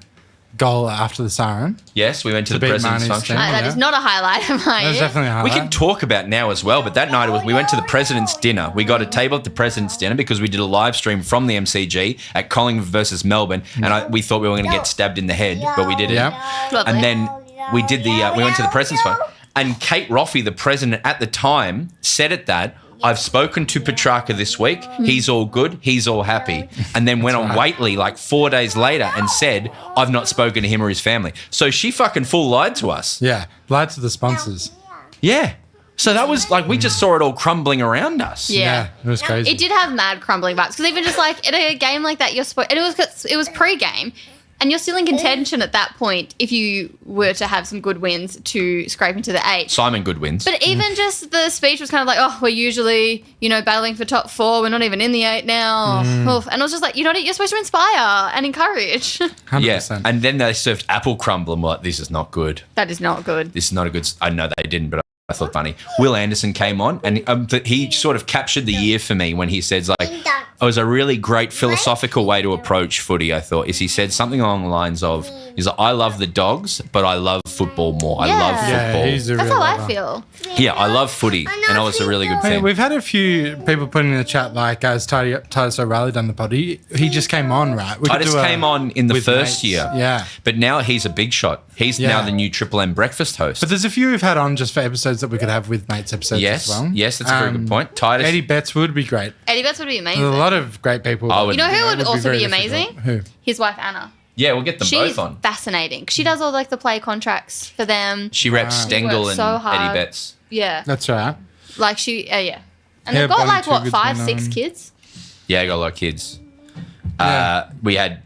C: goal after the siren.
A: Yes, we went to the
C: beat
A: president's
C: Marnie's
A: function.
C: team.
B: That is not a highlight of my
C: That was
B: year.
C: definitely a
A: We
C: highlight.
A: can talk about now as well, but that night we went to the president's dinner. We got a table at the president's dinner because we did a live stream from the MCG at Collingwood versus Melbourne, and we thought we were going to get stabbed in the head, but we didn't.
C: Yeah.
B: Lovely.
A: And then we did we went to the president's function, and Kate Roffey, the president at the time, said at that, I've spoken to Petrarca this week. He's all good. He's all happy. And then went on Waitley like 4 days later and said, I've not spoken to him or his family. So she fucking full lied to us.
C: Yeah, lied to the sponsors.
A: Yeah. So that was like, we just saw it all crumbling around us.
B: Yeah.
C: It was crazy.
B: It did have mad crumbling vibes because even just like in a game like that, and it was pre-game, and you're still in contention at that point if you were to have some good wins to scrape into the 8.
A: Simon Goodwins.
B: But even just the speech was kind of like, oh, we're usually, battling for top 4. We're not even in the 8 now. Oof. And I was just like, you're supposed to inspire and encourage.
C: 100%.
A: Yeah. And then they served apple crumble and we're like, this is not good.
B: That is not good.
A: This is not a good. I know they didn't, but I thought funny. Will Anderson came on and he sort of captured the year for me when he said like, it was a really great philosophical way to approach footy, I thought, is he said something along the lines of, he's like, I love the Dogs, but I love football more. I love
B: Yeah.
A: football.
C: he's a
B: That's
C: real
B: how I
C: lover.
B: feel.
A: Yeah, I love footy. And that was a really good
C: Hey,
A: thing.
C: we've had a few people putting in the chat like, has Titus O'Reilly done the pod? He just came on, right? We could
A: Titus
C: do a-
A: came on in the
C: with
A: first
C: mates.
A: year.
C: Yeah.
A: But now he's a big shot. He's now
C: Yeah.
A: the new Triple M breakfast host.
C: But there's a few we've had on just for episodes that we could have with mates episodes
A: Yes,
C: as well.
A: yes, that's a very good point. Titus-
C: Eddie Betts would be great.
B: Eddie Betts would be amazing.
C: There's a lot of great people.
A: I would-
B: You know who
C: It
B: would
C: would
B: also
C: very
B: be
C: difficult.
B: amazing?
C: Who?
B: His wife, Anna.
A: Yeah, we'll get them
B: She's
A: both on.
B: fascinating. She does all like the play contracts for them.
A: She reps Stengel
B: Works
A: and
B: so hard.
A: Eddie Betts.
B: Yeah.
C: That's right.
B: Like she, yeah. And
C: Yeah,
B: they've got
C: Bonnie
B: like, what,
C: Toogood's
B: 5,
C: been
B: 6
C: on.
B: kids?
A: Yeah, I got a lot of kids.
C: Yeah.
A: We had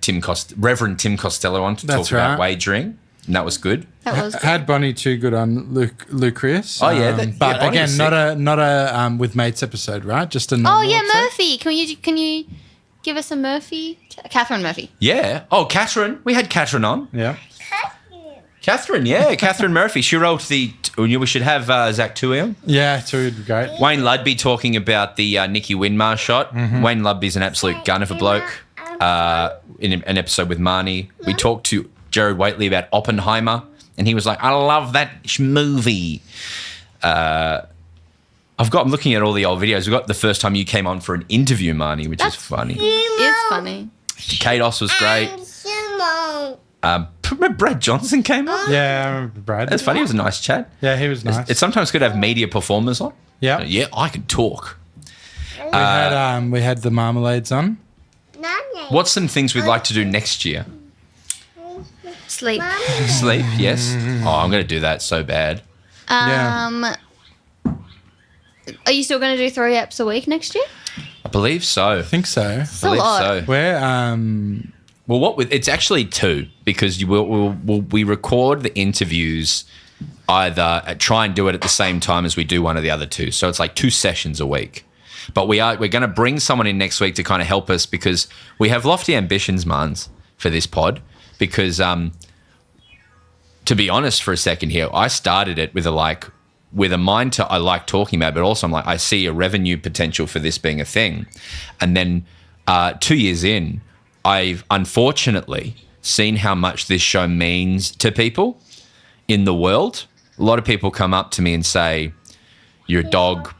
A: Reverend Tim Costello on to
C: That's
A: talk about
C: right.
A: wagering, and that was good.
B: That was
C: Had Bonnie too good on Lucreus.
A: Oh, yeah,
C: but
A: Bonnie
C: again,
A: was
C: not a with mates episode, right? Just a
B: Oh,
C: normal
B: yeah,
C: episode?
B: Murphy. Can you give us a Murphy? Catherine Murphy.
A: Yeah. Oh, Catherine. We had Catherine on.
C: Yeah.
A: Catherine, yeah. Catherine Murphy. She wrote we should have Zach Tui on.
C: Yeah, so it'd be great.
A: Wayne Ludby talking about the Nicky Winmar shot. Wayne Ludby's an absolute gun of a bloke. In an episode with Marnie, we talked to Jared Waitley about Oppenheimer, and he was like, I love that movie. I'm looking at all the old videos. We got the first time you came on for an interview, Marnie, which is funny.
B: It's funny.
A: Kate Oss was great. Remember Brad Johnson came on?
C: Yeah, I remember Brad.
A: That's funny. It was a nice chat.
C: Yeah, he was nice.
A: It's sometimes good to have media performers on.
C: Yeah.
A: Yeah, I can talk.
C: We had the Marmalades on.
A: What's some things we'd like to do next year?
B: Sleep.
A: Sleep, yes. Oh, I'm going to do that so bad.
C: Yeah.
B: Are you still going to do 3 eps a week next year?
A: I believe so.
C: I think so.
B: It's a
A: believe
B: lot.
A: so.
C: We're
A: Well, it's actually 2 because we record the interviews either try and do it at the same time as we do one of the other 2. So it's like 2 sessions a week. But we're going to bring someone in next week to kind of help us because we have lofty ambitions, Mans, for this pod. because to be honest for a second here, I started it with a mind to I like talking about it, but also I'm like, I see a revenue potential for this being a thing. And then 2 years in, I've unfortunately seen how much this show means to people in the world. A lot of people come up to me and say, you're a dog,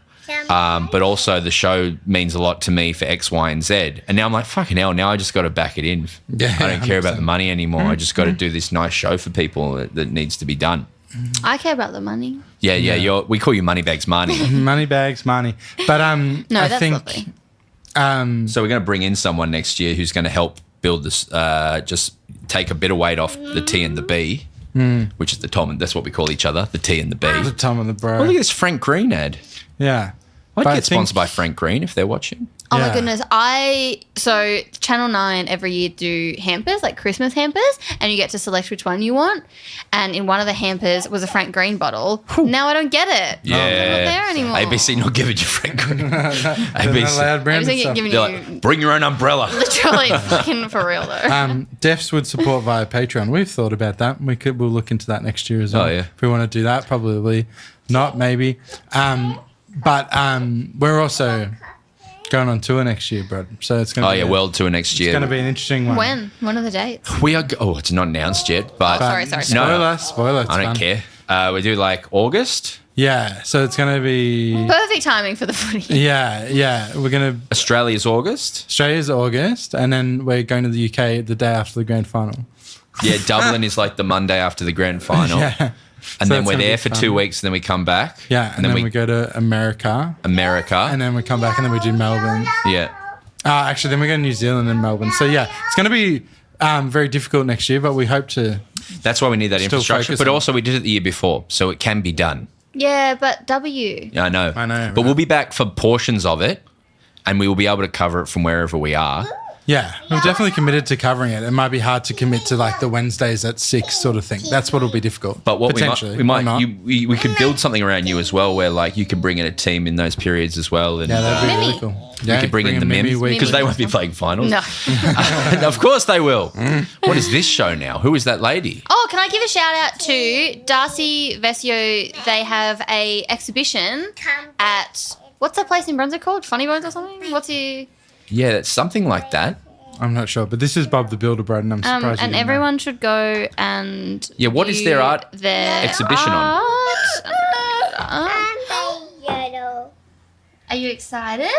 A: but also the show means a lot to me for X, Y, and Z. And now I'm like, fucking hell, now I just got to back it in.
C: Yeah,
A: I don't care about
C: 100%.
A: the money anymore. I just got to do this nice show for people that needs to be done.
B: I care about the money.
A: Yeah. We call you Moneybags Marnie.
C: Moneybags, money. But
B: No,
C: I
B: that's
C: think
B: lovely.
A: So we're going to bring in someone next year who's going to help build this, just take a bit of weight off the T and the B, which is the Tom, and that's what we call each other, the T and the B.
C: the Tom and the bro.
A: Oh, look at this Frank Green ad.
C: Yeah.
A: I'd
C: But I
A: get
C: think-
A: sponsored by Frank Green if they're watching.
B: Oh
C: Yeah.
B: my goodness. So Channel 9 every year do hampers, like Christmas hampers, and you get to select which one you want. And in one of the hampers was a Frank Green bottle. Now I don't get it.
A: Yeah.
B: They're not there anymore.
A: ABC not giving you Frank Green.
C: They're not
A: ABC.
C: allowed branded
B: ABC
C: stuff.
B: giving
A: They're
B: you
A: like, bring your own umbrella.
B: literally fucking for real though.
C: Defs would support via Patreon. We've thought about that. We'll look into that next year as well.
A: Oh, yeah.
C: If we want to do that, probably not, maybe. But we're also going on tour next year, bro. So it's going to be
A: World Tour next year.
C: It's going to be an interesting one.
B: When? When are the dates?
A: We are. It's not announced yet, but
B: Sorry.
C: Spoiler. It's
A: I don't
C: fun.
A: care. We do like August.
C: Yeah. So it's going to be.
B: Perfect timing for the footy.
C: Yeah. We're going to.
A: Australia's August.
C: Australia's August, and then we're going to the UK the day after the grand final.
A: Yeah, Dublin is like the Monday after the grand final.
C: Yeah.
A: And
C: So
A: then
C: it's
A: we're
C: gonna
A: there
C: be
A: for
C: fun.
A: 2 weeks, and then we come back.
C: Yeah. And then we go to America,
A: America.
C: and then we come back, and then we do Melbourne.
A: yeah.
C: Actually, then we go to New Zealand and Melbourne. So yeah, it's going to be very difficult next year, but we hope to.
A: That's why we need that
C: Still
A: infrastructure.
C: focus
A: But
C: on-
A: also, we did it the year before, so it can be done.
B: Yeah, but W.
A: Yeah, I know.
C: I know,
A: But
C: right?
A: we'll be back for portions of it, and we will be able to cover it from wherever we are.
C: Yeah, we've definitely committed to covering it. It might be hard to commit to like the Wednesdays at 6 sort of thing. That's what'll be difficult.
A: But what
C: potentially
A: we might,
C: or not.
A: we could build something around you as well, where like you could bring in a team in those periods as well, and
C: Yeah, that'd be
B: Mimi.
C: really cool.
A: we could bring in the
C: Mimi
A: Mims
C: weekly.
A: because they won't be playing finals.
B: No.
A: Of course they will. What is this show now? Who is that lady?
B: Oh, can I give a shout out to Darcy Vesio? They have a exhibition at what's that place in Brunswick called? Funny Bones or something? What's he?
A: Yeah, that's something like that.
C: I'm not sure, but this is Bob the Builder, Broden. I'm surprised. you
B: And
C: didn't know.
B: everyone should go and
A: Yeah, what is their art exhibition on?
B: Are you excited?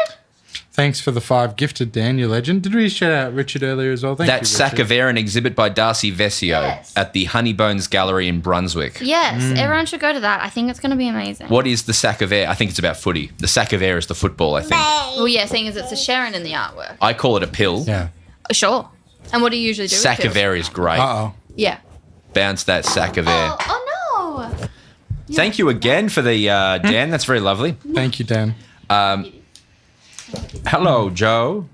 C: Thanks for the 5 gifted, Dan, you legend. Did we shout out Richard earlier as well? Thank
A: That's
C: you,
A: Sack
C: Richard.
A: of Air, an exhibit by Darcy Vesio
B: Yes.
A: at the Honeybones Gallery in Brunswick.
B: Yes, everyone should go to that. I think it's going to be amazing.
A: What is the Sack of Air? I think it's about footy. The Sack of Air is the football, I think.
B: Well, yeah, seeing as it's a Sharon in the artwork.
A: I call it a pill.
C: Yeah.
B: Sure. And what do you usually do? with
A: Sack of
B: pills?
A: Air is great.
C: Uh-oh.
B: Yeah.
A: Bounce that Sack of Air.
B: Oh no.
A: Thank you again for the Dan. That's very lovely.
C: Thank you, Dan.
A: Hello, Joe.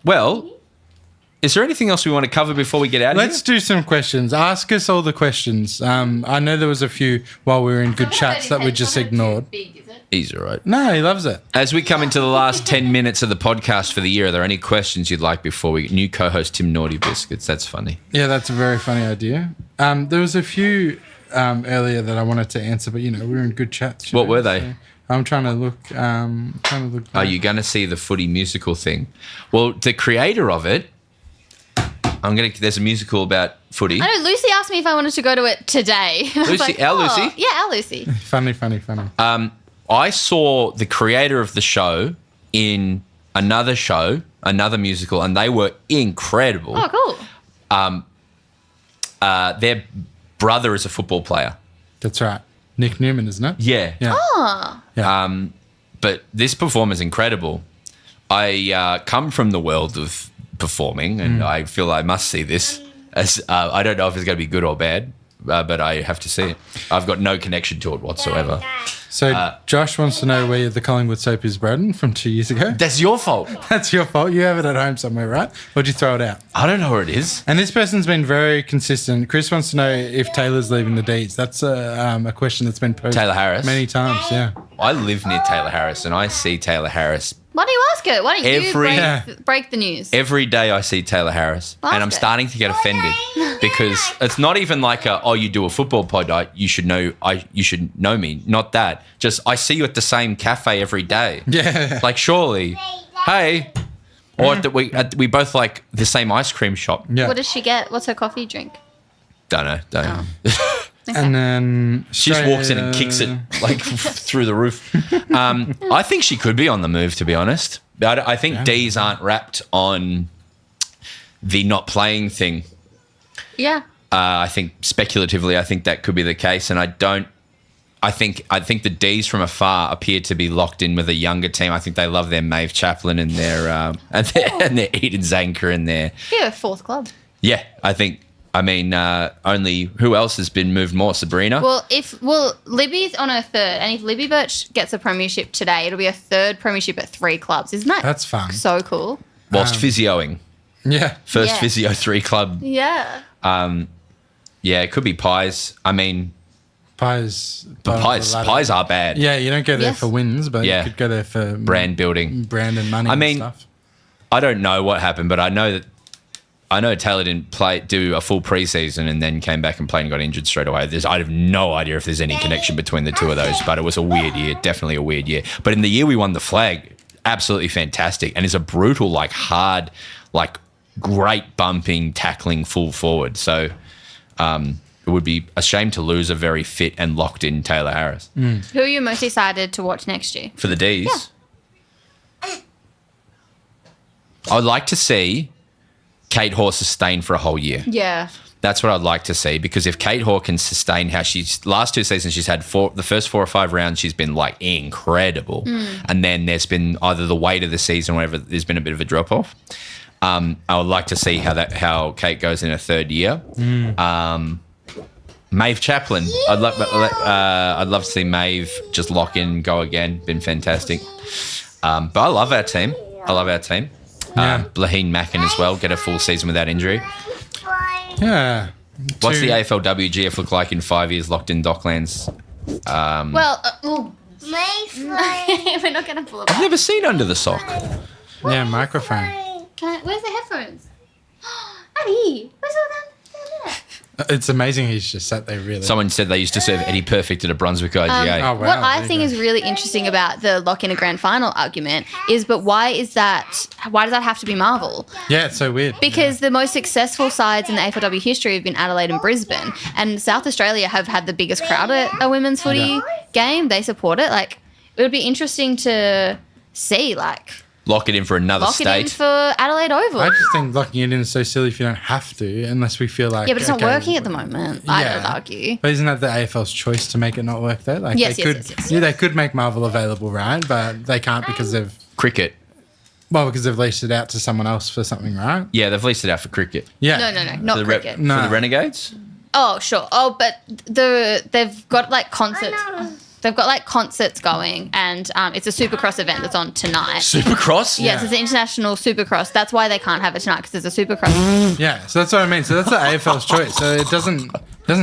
A: Well, is there anything else we want to cover before we get out of
C: Let's do some questions. Ask us all the questions. I know there was a few while we were in good chats that we just ignored.
A: here? He's all right.
C: No, he loves it.
A: As we come into the last 10 minutes of the podcast for the year, are there any questions you'd like before we... New co-host Tim Naughty Biscuits. That's funny.
C: Yeah, that's a very funny idea. There was a few earlier that I wanted to answer, but we were in good chats.
A: What were they?
C: I'm trying to look.
A: Are you going to see the footy musical thing? Well, the creator of it... There's a musical about footy.
B: I know Lucy asked me if I wanted to go to it today. I was
A: Lucy- our Lucy?
B: Yeah, our Lucy.
C: Funny.
A: I saw the creator of the show in another show, another musical, and they were incredible.
B: Oh, cool.
A: Their brother is a football player.
C: That's right. Nick Newman, isn't it?
A: Yeah.
C: Yeah.
B: Oh.
C: Yeah.
A: But this performer's incredible. I come from the world of performing, and I feel I must see this. As I don't know if it's going to be good or bad, but I have to see it. I've got no connection to it whatsoever.
C: So Josh wants to know where the Collingwood soap is, Broden, from 2 years ago.
A: That's your fault.
C: That's your fault. You have it at home somewhere, right? Or did you throw it out?
A: I don't know where it is.
C: And this person's been very consistent. Chris wants to know if Taylor's leaving the Deeds. That's a question that's been posed
A: Taylor Harris.
C: many times. Yeah.
A: I live near Taylor Harris, and I see Taylor Harris
B: Why do you ask it? Why don't
A: Every-
B: you break the news?
A: Every day I see Taylor Harris,
B: Ask
A: and I'm
B: it.
A: starting to get offended because it's not even like you do a football pod. You should know me. Not that. Just I see you at the same cafe every day.
C: Yeah.
A: Like surely, hey, or that we both like the same ice cream shop.
C: Yeah.
B: What does she get? What's her coffee drink?
A: Don't know.
C: And then
A: She just walks in and kicks it like through the roof. I think she could be on the move, to be honest. I think D's aren't wrapped on the not playing thing.
B: Yeah.
A: I think speculatively, I think that could be the case, and I think the D's from afar appear to be locked in with a younger team. I think they love their Maeve Chaplin and their and their Eden Zanker and their
B: Yeah, fourth club.
A: yeah. Only who else has been moved more? Sabrina.
B: Well, Libby's on her third, and if Libby Birch gets a premiership today, it'll be a third premiership at 3 clubs. Isn't that
C: That's fun.
B: so cool?
A: Whilst physioing,
C: Yeah.
A: first
B: Yeah.
A: physio 3 club.
B: Yeah.
A: Yeah, it could be pies. I mean,
C: Pies.
A: but pies are bad.
C: Yeah, you don't go there
B: Yes.
C: for wins, but
A: Yeah.
C: you could go there for
A: Brand building.
C: brand and money
A: I mean,
C: and stuff.
A: I don't know what happened, but I know Taylor didn't do a full preseason and then came back and played and got injured straight away. I have no idea if there's any connection between the two of those, but it was a weird year, definitely a weird year. But in the year we won the flag, absolutely fantastic, and is a brutal, like hard, like great bumping, tackling full forward. So it would be a shame to lose a very fit and locked in Taylor Harris.
B: Who are you most excited to watch next year?
A: For the D's, I'd like to see Kate Hoare sustain for a whole year.
B: Yeah.
A: That's what I'd like to see, because if Kate Hoare can sustain how she's last 2 seasons, she's had the first 4 or 5 rounds, she's been like incredible. And then there's been either the weight of the season, or whatever, there's been a bit of a drop off. I would like to see how Kate goes in her third year. Maeve Chaplin, I'd love to see Maeve just lock in, go again. Been fantastic. But I love our team.
C: Yeah.
A: Blaheen Mackin as well, get a full season without injury.
C: Yeah.
A: What's the AFLW GF look like in 5 years locked in Docklands?
D: My friend.
B: We're not going to pull it
A: I've never seen Under the Sock.
C: Yeah, microphone.
B: Where's the headphones? Eddie, where's all them?
C: It's amazing he's just sat there really.
A: Someone said they used to serve Eddie Perfect at a Brunswick IGA.
C: Oh, wow.
B: What I
C: there you
B: think
C: go.
B: is really interesting about the lock in a grand final argument is, but why does that have to be Marvel?
C: Yeah, it's so weird.
B: Because the most successful sides in the AFLW history have been Adelaide and Brisbane, and South Australia have had the biggest crowd at a women's footy game. They support it. Like, it would be interesting to see, like,
A: Lock it in for another
B: lock it in
A: state.
B: for Adelaide Oval.
C: I just think locking it in is so silly if you don't have to, unless we feel like.
B: Yeah, but it's not
C: okay,
B: working at the moment. I would argue.
C: But isn't that the AFL's choice to make it not work though? Like
B: Yes,
C: they
B: yes,
C: could,
B: yes, yes.
C: yeah, they could make Marvel available, right? But they can't because
A: Cricket.
C: because they've leased it out to someone else for something, right?
A: Yeah, they've leased it out for cricket.
C: Yeah.
B: No, not
A: For the
B: cricket.
C: No.
A: For the Renegades?
B: Oh, sure. Oh, but they've got like concerts. They've got like concerts going, and it's a Supercross event that's on tonight.
A: Supercross?
B: Yes, it's an international Supercross. That's why they can't have it tonight, because there's a Supercross.
C: Yeah, so that's what I mean. So that's the AFL's choice. So it doesn't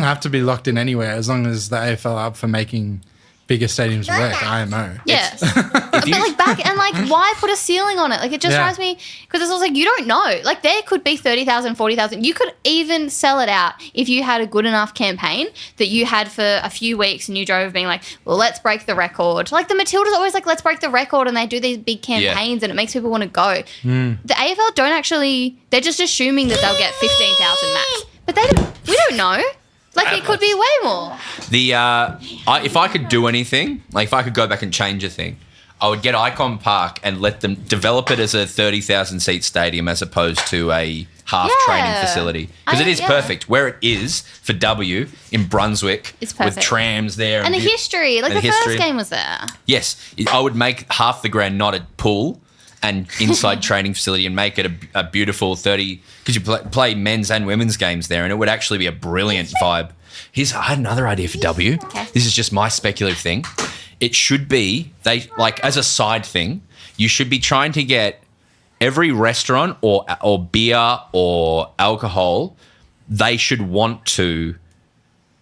C: have to be locked in anywhere as long as the AFL are up for making bigger stadiums work. IMO.
B: Yes. But like back and like, why put a ceiling on it? Like, it just
C: Yeah.
B: drives me, because it's also like, you don't know. Like, there could be 30,000, 40,000. You could even sell it out if you had a good enough campaign that you had for a few weeks, and you drove being like, well, let's break the record. Like, the Matildas are always like, let's break the record, and they do these big campaigns, and it makes people want to go. The AFL don't actually, they're just assuming that they'll get 15,000 max. But we don't know. Like, it could be way more.
A: If I could do anything, like if I could go back and change a thing, I would get Icon Park and let them develop it as a 30,000 seat stadium as opposed to a half training facility. Because it is perfect. Where it is for W in Brunswick
B: It's
A: with
B: perfect.
A: trams there.
B: And the history. Like,
A: and
B: the
A: history.
B: first game was there.
A: Yes, I would make half the ground not a pool and inside training facility, and make it a beautiful 30, because you play men's and women's games there, and it would actually be a brilliant vibe. I had another idea for W.
B: Okay.
A: This is just my speculative thing. It should be, as a side thing, you should be trying to get every restaurant or beer or alcohol, they should want to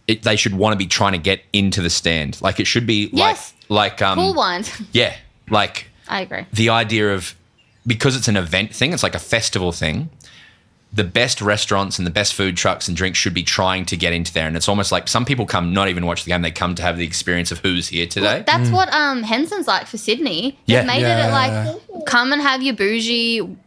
A: be trying to get into the stand. Like, it should be
B: Yes.
A: like
B: Pool wines.
A: yeah, like
B: I agree.
A: the idea of, because it's an event thing, it's like a festival thing, the best restaurants and the best food trucks and drinks should be trying to get into there. And it's almost like some people come not even watch the game, they come to have the experience of who's here today.
B: Well, that's what Henson's like for Sydney. They've
A: Yeah.
B: made it at like, come and have your bougie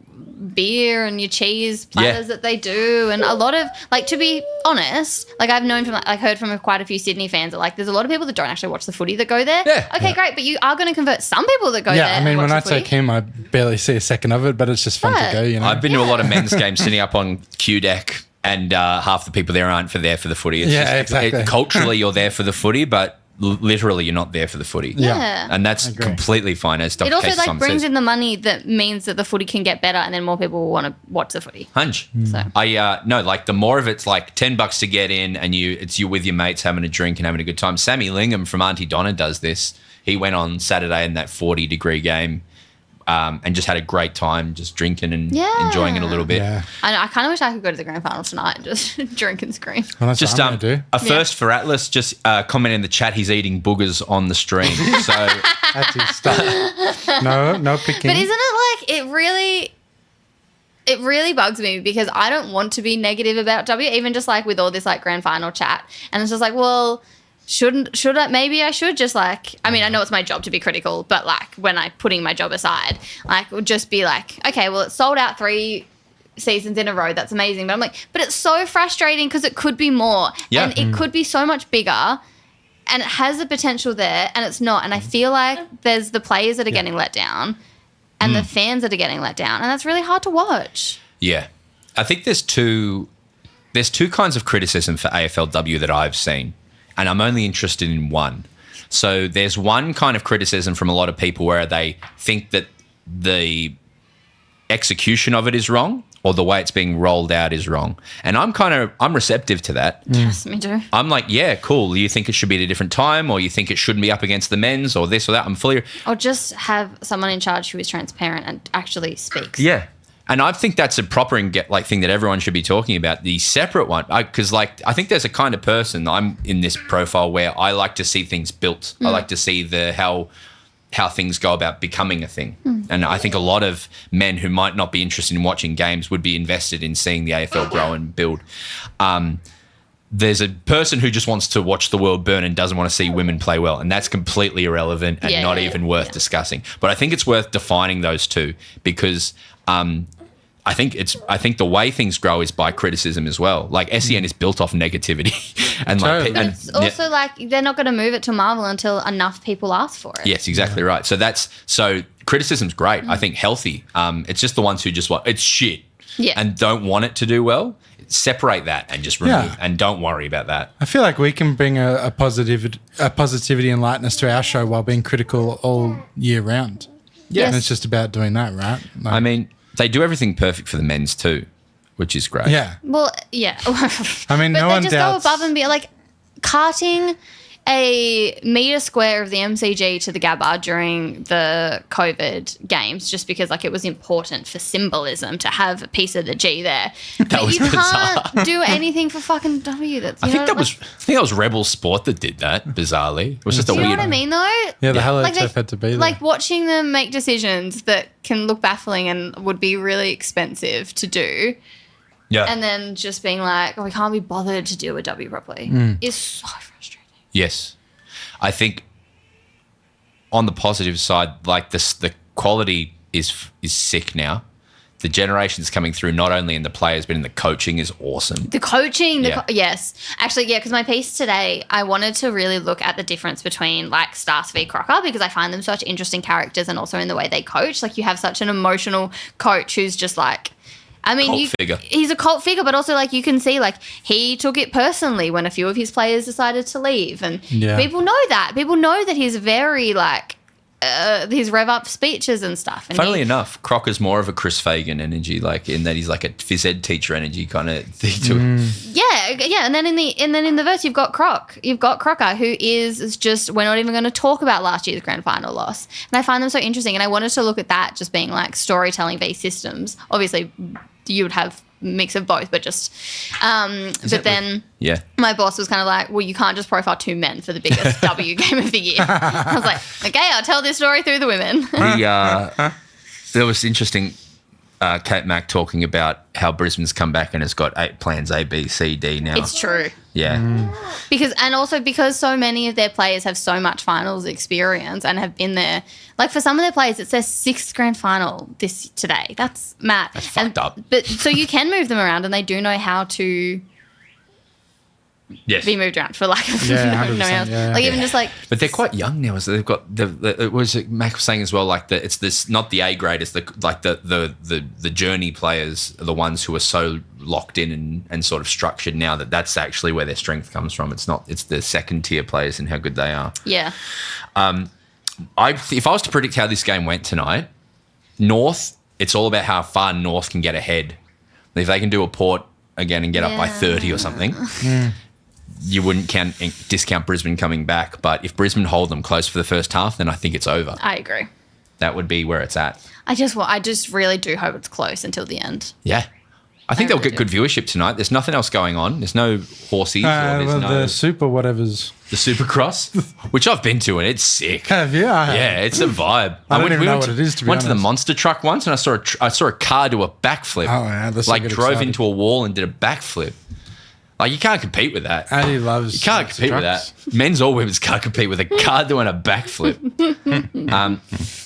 B: beer and your cheese platters that they do, and a lot of, like, to be honest, like, I've known from, like, heard from quite a few Sydney fans that, like, there's a lot of people that don't actually watch the footy that go there.
A: Yeah.
B: Okay, great, but you are going to convert some people that go there.
C: Yeah, I mean,
B: and
C: when I
B: watch the footy.
C: take him, I barely see a second of it, but it's just fun to go, you know.
A: I've been to a lot of men's games sitting up on Q deck, and half the people there aren't there for the footy. It's
C: exactly.
A: Culturally, you're there for the footy, but literally you're not there for the footy.
B: Yeah.
A: And that's completely fine, as Dr.
B: It also,
A: Casey
B: like,
A: Simon
B: brings
A: says.
B: in the money that means that the footy can get better, and then more people will want to watch the footy.
A: Hunch.
B: So.
A: No, like, the more of it's like $10 to get in, and it's you with your mates having a drink and having a good time. Sammy Lingham from Auntie Donna does this. He went on Saturday in that 40-degree game, and just had a great time just drinking and enjoying it a little bit.
C: Yeah.
B: I know, I kind of wish I could go to the grand final tonight and just drink and scream.
C: Well, that's
A: Just
C: what I'm going to do.
A: a first for Atlas. Just comment in the chat. He's eating boogers on the stream. So
C: That's his stuff. No picking.
B: But isn't it like, it really bugs me, because I don't want to be negative about W, even just like with all this like grand final chat. And it's just like, well, maybe I should just like, I mean, I know it's my job to be critical, but like when I'm putting my job aside, like, would just be like, okay, well, it's sold out 3 seasons in a row. That's amazing. But I'm like, but it's so frustrating because it could be more.
A: Yeah.
B: And it could be so much bigger, and it has the potential there, and it's not. And I feel like there's the players that are getting let down and the fans that are getting let down. And that's really hard to watch.
A: yeah, I think there's two kinds of criticism for AFLW that I've seen, and I'm only interested in one. So there's one kind of criticism from a lot of people where they think that the execution of it is wrong, or the way it's being rolled out is wrong. And I'm receptive to that.
B: Yes, me too.
A: I'm like, yeah, cool. You think it should be at a different time, or you think it shouldn't be up against the men's, or this or that. I'm fully...
B: Or just have someone in charge who is transparent and actually speaks.
A: Yeah. And I think that's a proper thing that everyone should be talking about. The separate one, because I think there's a kind of person, I'm in this profile where I like to see things built. I like to see how things go about becoming a thing. And I think a lot of men who might not be interested in watching games would be invested in seeing the AFL grow and build. There's a person who just wants to watch the world burn and doesn't want to see women play well, and that's completely irrelevant and not even worth discussing. But I think it's worth defining those two, because I think the way things grow is by criticism as well. Like, SEN is built off negativity, and
C: Totally.
B: But it's also like they're not going to move it to Marvel until enough people ask for it.
A: yes, exactly right. So criticism's great. I think healthy. It's just the ones who just want it's shit and don't want it to do well. Separate that and just remove and don't worry about that.
C: I feel like we can bring a positivity and lightness to our show while being critical all year round.
A: Yeah.
C: And it's just about doing that, right? Like,
A: I mean, they do everything perfect for the men's too, which is great.
C: yeah.
B: Well, yeah.
C: I mean,
B: but
C: no
B: they
C: one
B: just
C: doubts.
B: go above and beyond, like carting a metre square of the MCG to the Gabba during the COVID games, just because like it was important for symbolism to have a piece of the G there. But
A: was
B: you can't do anything for fucking W. That's
A: I think that was Rebel Sport that did that. Bizarrely, it was just a
B: Do you know
A: weird.
B: what I mean, though?
C: Yeah, the Hello
B: Like
C: Turf had to be there.
B: Like watching them make decisions that can look baffling and would be really expensive to do,
A: Yeah.
B: and then just being like, oh, we can't be bothered to deal with W properly is so frustrating.
A: Yes, I think on the positive side, like the quality is sick now. The generations coming through, not only in the players but in the coaching, is awesome.
B: The coaching,
A: Yeah.
B: Yes. Actually, yeah, because my piece today, I wanted to really look at the difference between like Stars v Crocker, because I find them such interesting characters, and also in the way they coach. Like, you have such an emotional coach who's just like, I mean,
A: Cult figure.
B: He's a cult figure, but also like you can see like he took it personally when a few of his players decided to leave, and people know that. People know that he's very like his rev up speeches and stuff. And
A: Funnily enough, Crocker's more of a Chris Fagan energy, like in that he's like a phys ed teacher energy kind of thing to it.
B: Yeah, and then in the verse you've got Crocker, who is just, we're not even going to talk about last year's grand final loss, and I find them so interesting. And I wanted to look at that just being like storytelling based systems. Obviously, you would have mix of both, but just. But then
A: Yeah.
B: my boss was kind of like, well, you can't just profile 2 men for the biggest W game of the year. I was like, okay, I'll tell this story through the women.
A: There was interesting. Kate Mack talking about how Brisbane's come back and has got 8 plans A, B, C, D now.
B: It's true.
A: Yeah.
B: Because so many of their players have so much finals experience and have been there. Like for some of their players, it's their 6th grand final today. That's mad.
A: That's fucked up.
B: But so you can move them around, and they do know how to
A: Yes.
B: be moved around for lack of
C: Yeah,
B: no
C: 100%,
B: else.
C: yeah.
B: Like even just like
A: But they're quite young now. So they've got it was Mac was saying as well. Like it's this not the A grade. It's the journey players are the ones who are so locked in and sort of structured now that's actually where their strength comes from. It's the second tier players and how good they are.
B: yeah.
A: If I was to predict how this game went tonight, North, it's all about how far North can get ahead. If they can do a Port again and get up by 30 or something, you wouldn't discount Brisbane coming back. But if Brisbane hold them close for the first half, then I think it's over.
B: I agree.
A: That would be where it's at.
B: I just really do hope it's close until the end.
A: Yeah. I think they'll
B: really
A: get good viewership tonight. There's nothing else going on. There's no horsies or there's no
C: the super whatevers.
A: the Supercross, which I've been to and it's sick.
C: Have you? I have.
A: Yeah, it's a vibe.
C: I don't even know
A: went
C: what it is, to be
A: went to the
C: honest.
A: monster truck once and I saw a car do a backflip.
C: Oh, yeah, that's
A: like
C: so good
A: drove
C: exciting.
A: into a wall and did a backflip. Like you can't compete with that.
C: Addy loves.
A: You can't compete with that. Men's or women's can't compete with a car doing a backflip.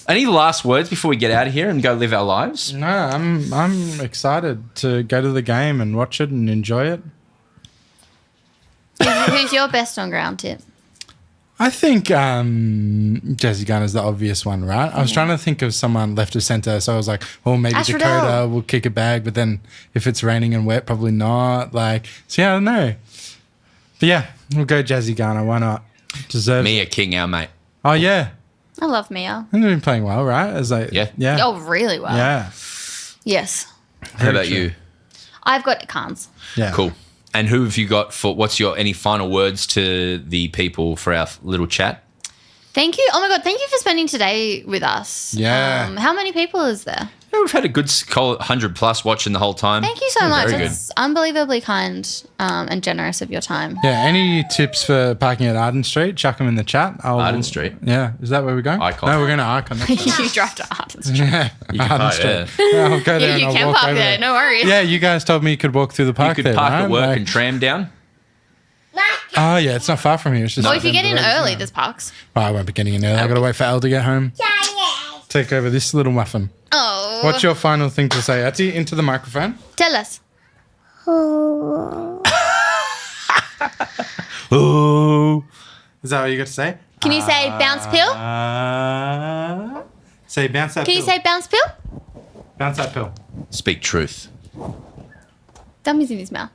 A: Any last words before we get out of here and go live our lives?
C: No, I'm excited to go to the game and watch it and enjoy it.
B: Who's your best on ground tip?
C: I think Jesse Gunner's the obvious one, right? I was trying to think of someone left of centre, so I was like, well, maybe
B: Ash
C: Dakota
B: Riddell.
C: will kick a bag, but then if it's raining and wet, probably not. Like, so yeah, I don't know. But yeah, we'll go Jesse Garner. Why not? Deserves.
A: Mia King, our mate.
C: Oh yeah,
B: I love Mia.
C: and they've been playing well, right? As like,
A: Yeah.
C: yeah,
B: Oh, really well.
C: yeah,
B: Yes.
A: How about
C: true.
A: you?
B: I've got Khans.
C: yeah.
A: Cool. And who have you got for any final words to the people for our little chat?
B: Thank you. Oh my God. Thank you for spending today with us.
C: Yeah.
B: How many people is there?
A: Yeah, we've had a good 100 plus watching the whole time.
B: Thank you so much.
A: Very good.
B: It's unbelievably kind and generous of your time.
C: Yeah, any tips for parking at Arden Street? Chuck them in the chat.
A: Arden Street?
C: Yeah, is that where we're going?
A: Icon.
C: No, we're going to Icon. Next time.
B: You drive to Arden Street.
C: Yeah,
A: You can
C: Arden
A: park
C: Street.
A: there.
C: Yeah, I'll go there
B: Yeah,
C: and
B: you
C: I'll
B: can
C: walk
B: park
C: over
B: there. No worries.
C: Yeah, you guys told me you could walk through the
A: You
C: park
A: could
C: there,
A: park
C: right?
A: at work
C: Like-
A: and tram down.
C: Oh, yeah, it's not far from here. It's just
B: Or if you get in
C: the road,
B: early,
C: yeah.
B: there's parks.
C: Oh, I won't be getting in early. I've got to wait for Elle to get home. Take over this little muffin.
B: Oh.
C: What's your final thing to say, Ati? Into the microphone.
B: Tell us.
A: Ooh.
C: Is that what you got to say?
B: Can you say bounce pill?
C: Say bounce that
B: Can you
C: pill.
B: say bounce pill?
C: Bounce that pill.
A: Speak truth.
B: Dummy's in his mouth.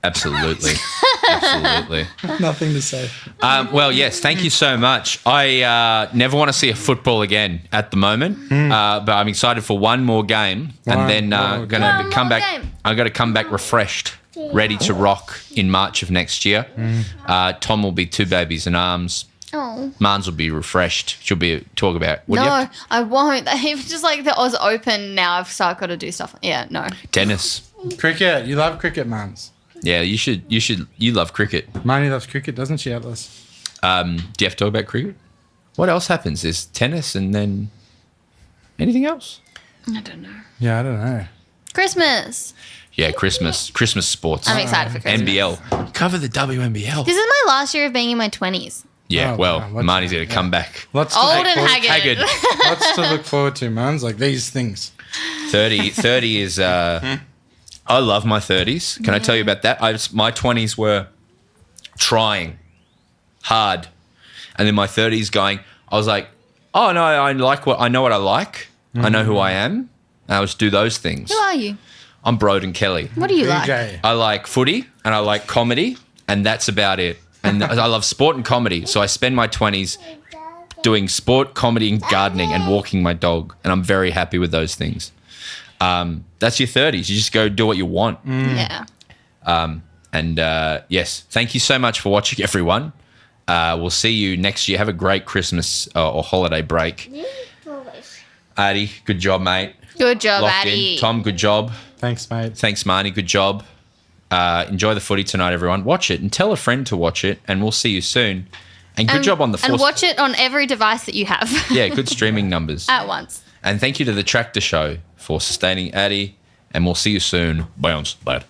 A: Absolutely. Absolutely.
C: Nothing to say.
A: Well, yes, thank you so much. I never want to see a football again at the moment, but I'm excited for one more game,
C: One
A: and then
C: more
A: going
B: game.
A: to come
B: One more
A: back.
B: game.
A: I'm going to come back refreshed, ready to rock in March of next year. Tom will be 2 babies in arms.
B: Oh.
A: Mars will be refreshed. She'll be talk about what do you have
B: No, I won't. It's just like the Oz Open now, so I've got to do stuff. Yeah, no.
A: tennis.
C: Cricket. You love cricket, Mans.
A: Yeah, you should. You love cricket.
C: Marnie loves cricket, doesn't she, Atlas?
A: Do you have to talk about cricket? What else happens? There's tennis and then anything else?
B: I don't know.
C: Yeah, I don't know.
B: Christmas.
A: Yeah, Christmas sports.
B: I'm excited for Christmas.
A: NBL. Cover the WNBL.
B: This is my last year of being in my 20s.
A: Yeah,
C: Oh,
A: well,
C: wow, what's
A: Marnie's
C: that?
A: going to come back.
C: Lots to
B: Old
C: look
B: and
C: forward-
B: haggard.
C: Lots to look forward to, Mans. Like these things.
A: 30 is... I love my 30s. Can I tell you about that? My 20s were trying hard. And then my 30s going... I was like, oh, no, I know what I like. I know who I am. And I just do those things.
B: Who are you?
A: I'm Broden Kelly.
B: What do you like?
C: DJ.
A: I like footy and I like comedy, and that's about it. And I love sport and comedy. So I spend my 20s doing sport, comedy, and gardening and walking my dog. And I'm very happy with those things. That's your 30s. You just go do what you want.
B: Yeah.
A: And yes, thank you so much for watching, everyone. We'll see you next year. Have a great Christmas or holiday break. Addy, good job, mate.
B: Good job,
A: Locked
B: Addy.
A: in. Tom, good job.
C: Thanks, mate.
A: Thanks, Marnie. Good job. Enjoy the footy tonight, everyone. Watch it and tell a friend to watch it, and we'll see you soon. And good job on the
B: And watch it on every device that you have.
A: Yeah, good streaming numbers.
B: At once.
A: And thank you to the Tractor Show for sustaining Addy, and we'll see you soon. Bounce, lad.